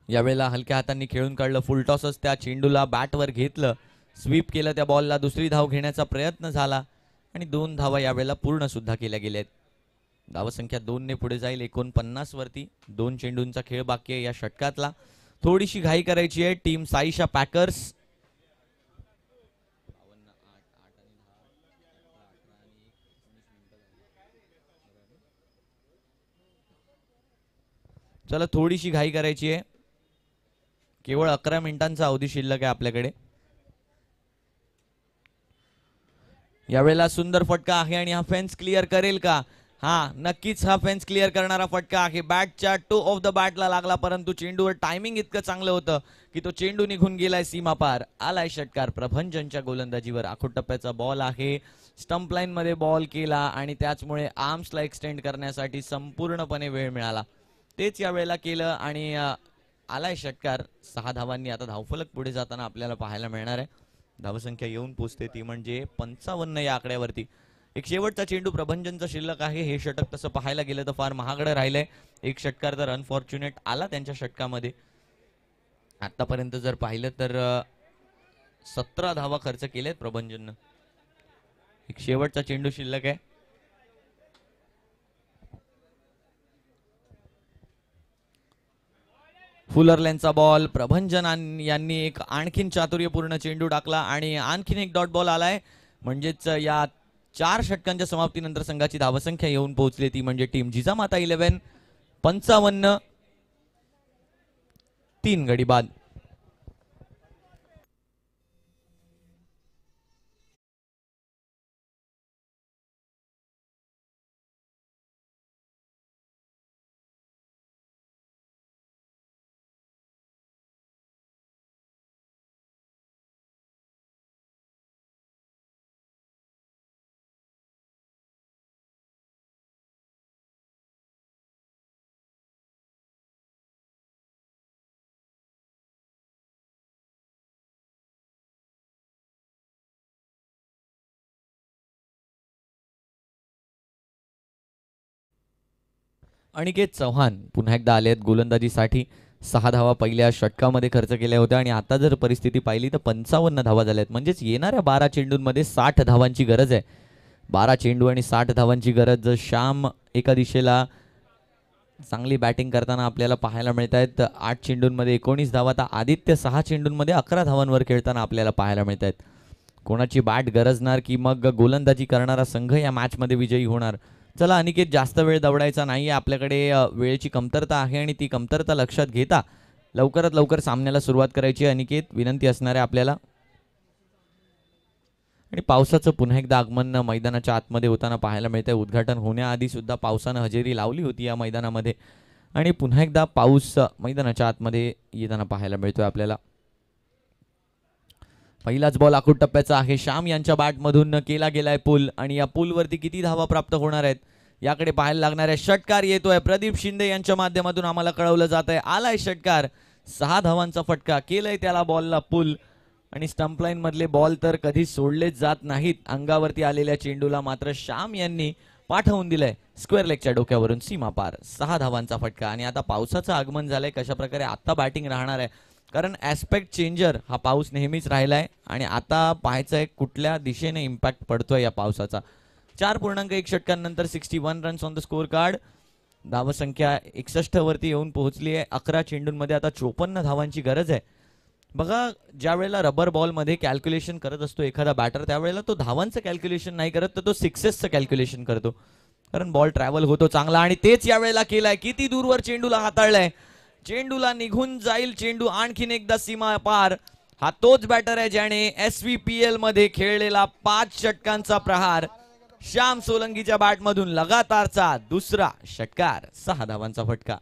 यावेळेला हलक्या हातांनी खेळून काढलं. फुलटॉसच त्या चेंडूला बॅटवर घेतलं, स्वीप केलं त्या बॉलला. दुसरी धाव घेण्याचा प्रयत्न झाला आणि 2 धावा यावेळेला पूर्ण सुद्धा केल्या गेल्यात. धावसंख्या 2 ने पुढे जाईल 49 वरती. 2 चेंडूंचा खेळ बाकी आहे या षटकातला. थोडीशी घाई करायची आहे टीम साईशा पॅकर्स. चला थोडीशी घाई करायची आहे. केवळ 11 मिनिटांचा अवधी शिल्लक आहे आपल्याकडे. यावेळेला सुंदर फटका आहे आणि हा फेन्स क्लिअर करेल का? हा, नक्कीच हा फेन्स क्लिअर करणारा फटका आहे. बॅटच्या टो ऑफ द बॅटला लागला, परंतु चेंडूवर टायमिंग इतकं चांगलं होतं की तो चेंडू निघून गेलाय सीमा पार. आलाय षटकार प्रभंजनच्या गोलंदाजीवर. आखूट टप्प्याचा बॉल आहे. स्टंप लाईन मध्ये बॉल केला आणि त्याचमुळे आर्म्सला एक्सटेंड करण्यासाठी संपूर्णपणे वेळ मिळाला. तेच या वेळेला केलं आणि आलाय षटकार. 6 धावांनी आता धावफलक पुढे जाताना आपल्याला पाहायला मिळणार आहे. धावसंख्या येऊन पोचते ती म्हणजे 55 या आकड्यावरती. एक शेवटचा चेंडू प्रभंजनचा शिल्लक आहे. हे षटक तसं पाहायला गेलं तर फार महागडं राहिलंय. एक षटकार तर अनफॉर्च्युनेट आला त्यांच्या षटकामध्ये. आतापर्यंत जर पाहिलं तर 17 धावा खर्च केलेत प्रभंजननं. एक शेवटचा चेंडू शिल्लक आहे. Fuller लेनचा ball. प्रभंजन यांनी एक आणखीन चातुर्यपूर्ण चेंडू टाकला आणि आणखीन एक डॉट बॉल आलाय. म्हणजेच या 4 षटकांच्या समाप्तीनंतर संघाची धावसंख्या येऊन पोहोचली ती म्हणजे टीम जिजामाता 11 55 3 गडी बाद. अनिकेत चव्हाण पुन्हा एकदा आले आहेत गोलंदाजीसाठी. 6 धावा पहिल्या षटकामध्ये खर्च केल्या होत्या आणि आता जर परिस्थिती पाहिली तर 55 धावा झाल्या आहेत. म्हणजेच येणाऱ्या 12 चेंडूंमध्ये 60 धावांची गरज आहे. 12 चेंडू आणि 60 धावांची गरज. जर श्याम एका दिशेला चांगली बॅटिंग करताना आपल्याला पाहायला मिळत आहेत. 8 चेंडूंमध्ये 19 धावा. आता आदित्य 6 चेंडूंमध्ये 11 धावांवर खेळताना आपल्याला पाहायला मिळत आहेत. कोणाची बॅट गरजणार की मग गोलंदाजी करणारा संघ या मॅच मध्ये विजयी होणार. चला अनिकेत, जास्त वेळ दवडायचा नाहीये, आपल्याकडे वेळेची कमतरता आहे आणि ती कमतरता लक्षात घेता लवकरात लवकर सामन्याला सुरुवात करायची. अनिकेत, विनंती असणार आहे आपल्याला. आणि पावसाचं पुन्हा एकदा आगमन मैदानाच्या आतमध्ये होताना पाहायला मिळतंय. उद्घाटन होण्याआधी सुद्धा पावसानं हजेरी लावली होती या मैदानामध्ये आणि पुन्हा एकदा पाऊस मैदानाच्या आतमध्ये येताना पाहायला मिळतोय आपल्याला. पहिलाच बॉल आखूड टप्प्याचा आहे. श्याम यांच्या बॅटमधून केला गेलाय पूल आणि या पूलवरती किती धावा प्राप्त होणार आहेत याकडे पाहायला लागणार आहे. षटकार येतोय प्रदीप शिंदे यांच्या माध्यमातून आम्हाला कळवलं जात आहे. आलाय षटकार, 6 धावांचा फटका, केलंय त्याला बॉलला पूल. आणि स्टंप लाईन मधले बॉल तर कधी सोडलेच जात नाहीत. अंगावरती आलेल्या चेंडूला मात्र श्याम यांनी पाठवून दिलंय स्क्वेअर लेगच्या डोक्यावरून सीमा पार. 6 धावांचा फटका. आणि आता पावसाचं आगमन झालंय. कशा प्रकारे आता बॅटिंग राहणार आहे, कारण ऍस्पेक्ट चेंजर हा पाऊस नेहमीच राहिलाय आणि आता पाहायचंय कुठल्या दिशेने इम्पॅक्ट पडतोय या पावसाचा. 4.1 षटकांनंतर 61 runs on the score card. धावसंख्या 61 वरती येऊन पोहोचली आहे. 11 चेंडूंमध्ये आता 54 धावांची गरज आहे. बघा, ज्या वेळेला रबर बॉल मध्ये कॅल्क्युलेशन करत असतो एखादा बॅटर, त्यावेळेला तो धावांचं कॅल्क्युलेशन नाही करत, तर तो सिक्सेसचं कॅल्क्युलेशन करतो, कारण बॉल ट्रॅव्हल होतो चांगला. आणि तेच यावेळेला केलाय. किती दूरवर चेंडूला हाताळलाय, चेंडूला निघून जाईल चेंडू आणखीन एकदा सीमा पार. हा तोच बॅटर आहे ज्याने SVPL मध्ये खेळलेला 5 षटकांचा प्रहार. श्याम सोलंकीच्या बॅटमधून लगातारचा दुसरा षटकार. 6 धावांचा फटका.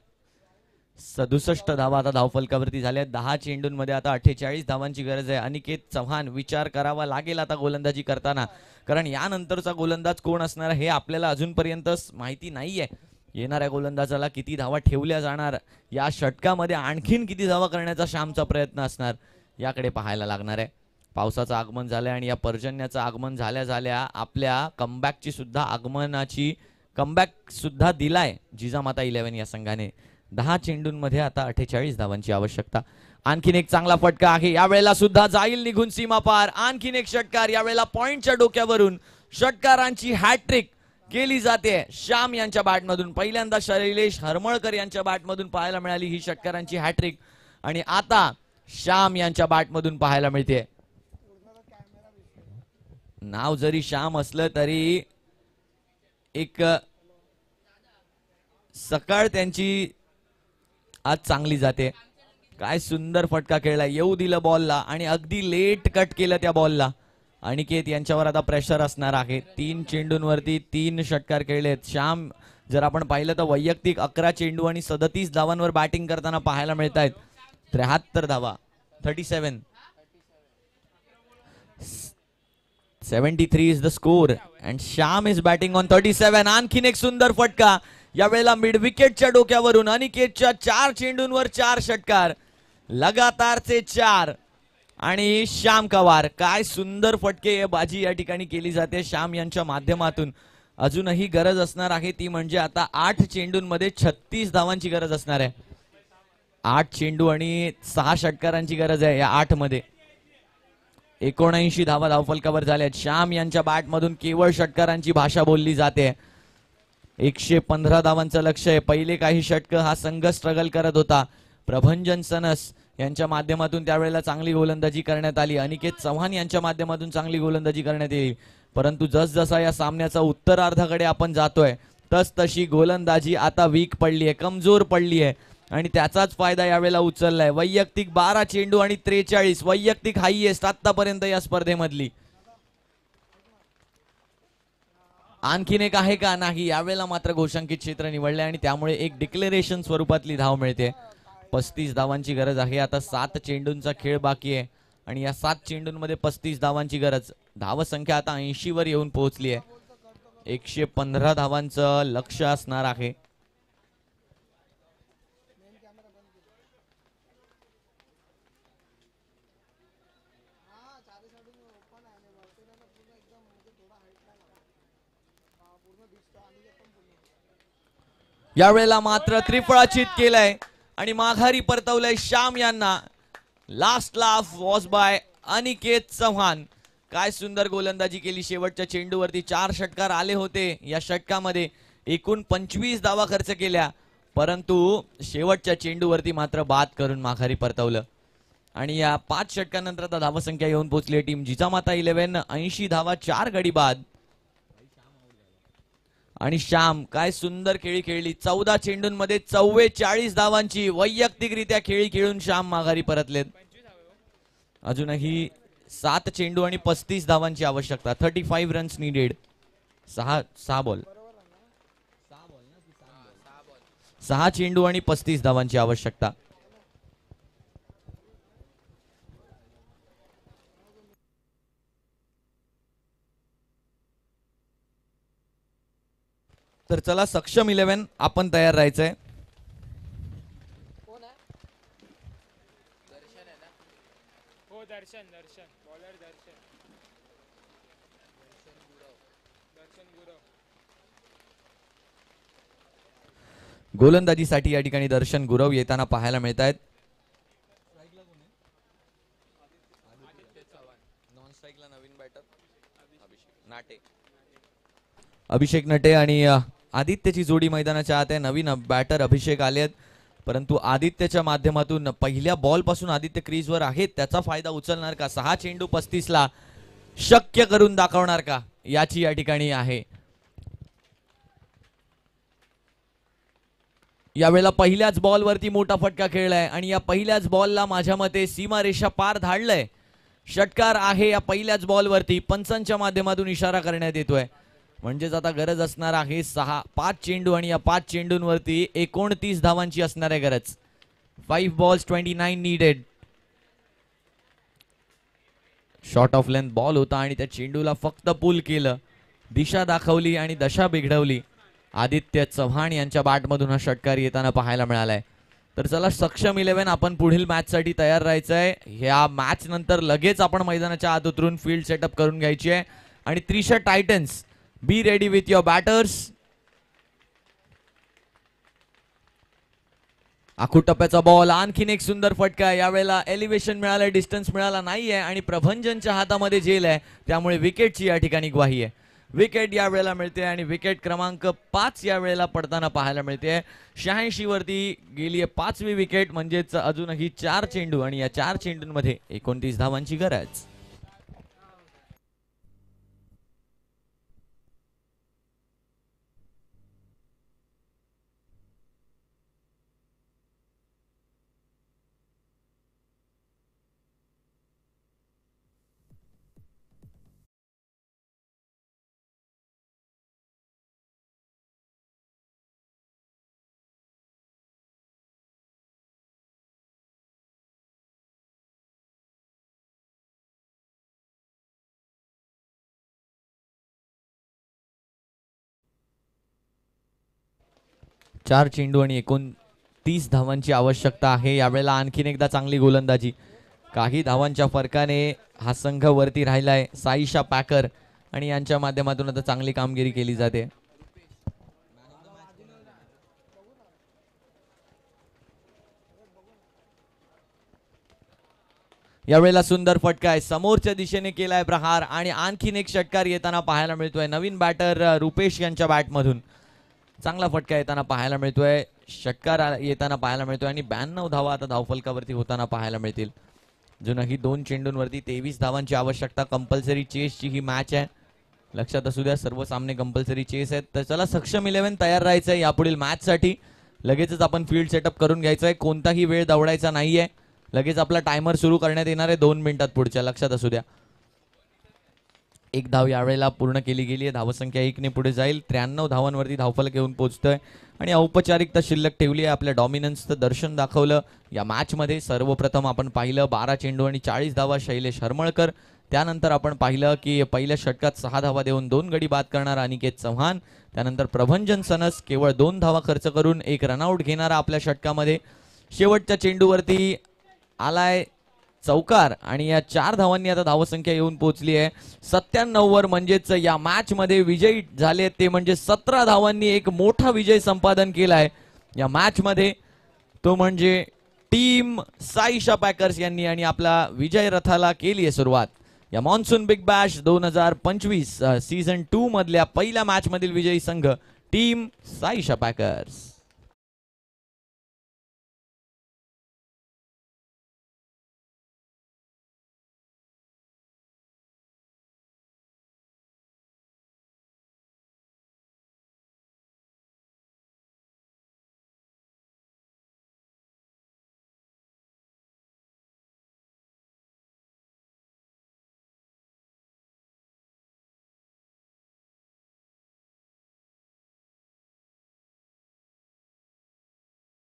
67 धावा आता धावफलकावरती झाल्या. 10 चेंडूंमध्ये आता 48 धावांची गरज आहे. अनिकेत चव्हाण, विचार करावा लागेल आता गोलंदाजी करताना, कारण यानंतरचा गोलंदाज कोण असणार हे आपल्याला अजूनपर्यंत माहिती नाहीये. येणाऱ्या गोलंदाजाला किती धावा ठेवल्या जाणार, या षटकामध्ये आणखीन किती धावा करण्याचा श्यामचा प्रयत्न असणार याकडे पाहायला लागणार आहे. पावसाचं आगमन झालंय आणि या पर्जन्याचं आगमन झाल्या झाल्या आपल्या कमबॅकची सुद्धा कमबॅक सुद्धा दिलाय जिजामाता 11 या संघाने. 10 चेंडूंमध्ये आता 48 धावांची आवश्यकता. आणखीन एक चांगला फटका आहे, यावेळेला सुद्धा जाईल निघून सीमा पार. आणखीन एक षटकार, यावेळेला पॉइंटच्या डोक्यावरून षटकारांची हॅट्रिक केली जाते श्याम यांच्या बॅटमधून. पहिल्यांदा शैलेश हरमळकर यांच्या बॅटमधून पाहायला मिळाली ही षटकारांची हॅट्रिक आणि आता श्याम यांच्या बॅटमधून पाहायला मिळते. नाव जरी श्याम असलं तरी एक सकाळ त्यांची आज चांगली जाते. काय सुंदर फटका खेळला, येऊ दिलं बॉलला आणि अगदी लेट कट केलं त्या बॉलला. अनिकेत यांच्यावर आता प्रेशर असणार आहे. 3 चेंडूंवरती 3 षटकार खेळलेत. श्याम जर आपण पाहिलं तर वैयक्तिक 11 चेंडू आणि 37 धावांवर बॅटिंग करताना पाहायला मिळत आहेत. 73 धावा, 37, 73 is the score and Shyam is batting on 37. आणखीन एक सुंदर फटका, यावेळेला मिड विकेटच्या डोक्यावरून. अनिकेतच्या 4 चेंडूंवर 4 षटकार, लगातारचे 4. आणि श्याम कवार, काय सुंदर फटके बाजी या ठिकाणी केली जाते श्याम यांच्या माध्यमातून. अजूनही गरज असणार आहे ती म्हणजे आता 8 चेंडूंमध्ये 36 धावांची गरज असणार आहे. 8 चेंडू आणि 6 षटकारांची गरज आहे या 8 मध्ये. 79 धावा धावफलकावर झाल्यात. श्याम यांच्या बॅटमधून केवळ षटकारांची भाषा बोलली जाते. 115 धावांचं लक्ष आहे. पहिले काही षटक हा संघ स्ट्रगल करत होता. प्रभंजन सनस यांच्या माध्यमातून त्यावेळेला चांगली गोलंदाजी करण्यात आली. अनिकेत चव्हाण यांच्या माध्यमातून चांगली गोलंदाजी करण्यात येईल. परंतु जसजसा या सामन्याचा उत्तरार्धाकडे आपण जातोय तस तशी गोलंदाजी आता वीक पडली आहे, कमजोर पडली आहे आणि त्याचाच फायदा यावेळेला उचललाय. वैयक्तिक 12 चेंडू आणि 43 वैयक्तिक हायएस्ट आतापर्यंत या स्पर्धेमधली. आणखीन एक आहे का? नाही. यावेळेला मात्र घोषांकित क्षेत्र निवडले आणि त्यामुळे एक डिक्लेरेशन स्वरूपातली धाव मिळते. 35 धावांची गरज आहे. आता 7 चेंडूंचा खेळ बाकी आहे आणि या 7 चेंडूंमध्ये 35 धावांची गरज. धावसंख्या आता 80 वर येऊन पोहोचली आहे. 115 धावांचं लक्ष असणार आहे. यावेळेला मात्र त्रिफळाचीत केलंय आणि माघारी परतवलंय श्याम यांना. Last laugh was by Aniket Chavan. काय सुंदर गोलंदाजी केली. शेवटच्या चेंडूवरती 4 षटकार आले होते. या षटकामध्ये एकूण 25 धावा खर्च केल्या, परंतु शेवटच्या चेंडूवरती मात्र बाद करून माघारी परतवलं. आणि या 5 षटकांनंतर आता धावसंख्या येऊन पोहोचली आहे टीम जिजामाता 11 80 धावा 4 गडी बाद. आणि श्याम काय सुंदर खेळी खेळली. 14 चेंडूंमध्ये 44 धावांची वैयक्तिकरित्या खेळी खेळून श्याम माघारी परतलेत. अजूनही 7 चेंडू आणि 35 धावांची आवश्यकता. 35 रन्स नीडेड. 6 बॉल 6 चेंडू आणि 35 धावांची आवश्यकता. तर चला सक्षम 11 आपण तयार राहायचंय. गोलंदाजीसाठी या ठिकाणी दर्शन गुरव येताना पाहायला मिळत आहेत. अभिषेक नटे आणि आदित्यची जोडी मैदानाच्या आत आहे. नवीन बॅटर अभिषेक आलेत, परंतु आदित्यच्या माध्यमातून पहिल्या बॉल पासून आदित्य क्रीजवर आहेत. त्याचा फायदा उचलणार का? 6 चेंडू 35 ला शक्य करून दाखवणार का याची या ठिकाणी आहे. यावेळेला पहिल्याच बॉलवरती मोठा फटका खेळलाय आणि या पहिल्याच बॉलला माझ्या मते सीमारेषा पार धाडलंय. षटकार आहे या पहिल्याच बॉलवरती. पंचांच्या माध्यमातून इशारा करण्यात येतोय. म्हणजेच आता गरज असणार आहे 5 चेंडू आणि या 5 चेंडूंवरती 29 धावांची असणार आहे गरज. 5 balls 29 needed. Short of length ball होता आणि त्या चेंडूला फक्त पुल केलं, दिशा दाखवली आणि दशा बिघडवली. आदित्य चव्हाण यांच्या बॅटमधून हा षटकार येताना पाहायला मिळालाय. तर चला सक्षम 11 आपण पुढील मॅच साठी तयार राहायचंय. ह्या मॅच नंतर लगेच आपण मैदानाच्या आत उतरून फील्ड सेटअप करून घ्यायची आहे. आणि Trisha titans be ready with your batters. आखू टप्प्याचा बॉल, आणखीन एक सुंदर फटका. यावेळेला एलिव्हेशन मिळालंय, डिस्टन्स मिळाला नाहीये आणि प्रभंजनच्या हातामध्ये झेल आहे, त्यामुळे विकेटची या ठिकाणी ग्वाही आहे. विकेट या वेळेला मिळते आणि विकेट क्रमांक 5 या वेळेला पडताना पाहायला मिळते. 86 वरती गेली आहे 5वी विकेट. म्हणजेच अजूनही 4 चेंडू आणि या 4 चेंडूंमध्ये 29 धावांची गरज. चार चेंडू आणि 29 धावांची आवश्यकता आहे. यावेळेला आणखीन एकदा चांगली गोलंदाजी. काही धावांच्या फरकाने हा संघ वरती राहिलाय. साईशा पॅकर आणि यांच्या माध्यमातून आता चांगली कामगिरी केली जाते. यावेळेला सुंदर फटका आहे, समोरच्या दिशेने केलाय प्रहार आणि आणखीन एक षटकार येताना पाहायला मिळतोय. नवीन बॅटर रुपेश यांच्या बॅटमधून चांगला फटका येताना पाहायला मिळतोय. षटकार येताना पाहायला मिळतोय आणि 92 धावा आता धावफलकावरती होताना पाहायला मिळतील. अजूनही 2 चेंडूंवरती 23 धावांची आवश्यकता. कंपल्सरी चेसची ही मॅच आहे, लक्षात असू द्या. सर्व सामने कंपल्सरी चेस आहेत. तर चला सक्षम 11 तयार राहायचंय यापुढील मॅच साठी. लगेचच आपण फील्ड सेटअप करून घ्यायचंय. कोणताही वेळ दवडायचा नाहीये. लगेच आपला टायमर सुरू करण्यात येणार आहे 2 मिनिटात पुढच्या, लक्षात असू द्या. एक धाव यावेळेला पूर्ण केली गेली आहे. धावसंख्या 1 ने पुढे जाईल. 93 धावांवरती धावफलक येऊन पोहोचतोय आणि औपचारिकता शिल्लक ठेवली आहे. आपल्या डॉमिनन्सचं दर्शन दाखवलं या मॅच मध्ये. सर्वप्रथम आपण पाहिलं 12 चेंडू आणि 40 धावा शैलेश हरमळकर. त्यानंतर आपण पाहिलं की पहिल्या षटकात 6 धावा देऊन 2 गडी बाद करणारा अनिकेत चव्हाण. त्यानंतर प्रभंजन सनस केवळ 2 धावा खर्च करून 1 रनआउट घेणारा आपल्या षटकामध्ये. शेवटच्या चेंडूवरती आलाय चौकार आणि या 4 धावांनी आता धावसंख्या येऊन पोहोचली आहे 97 वर. म्हणजेच या मॅच मध्ये विजयी झाले ते म्हणजे 17 धावांनी एक मोठा विजय संपादन केलाय या मॅच मध्ये. तो म्हणजे टीम साईशा पॅकर्स यांनी आणि आपला विजय रथाला केली आहे सुरुवात. या मॉन्सून बिग बॅश 2025 सीझन 2 मधल्या पहिल्या मॅच मधील विजयी संघ टीम साईशा पॅकर्स.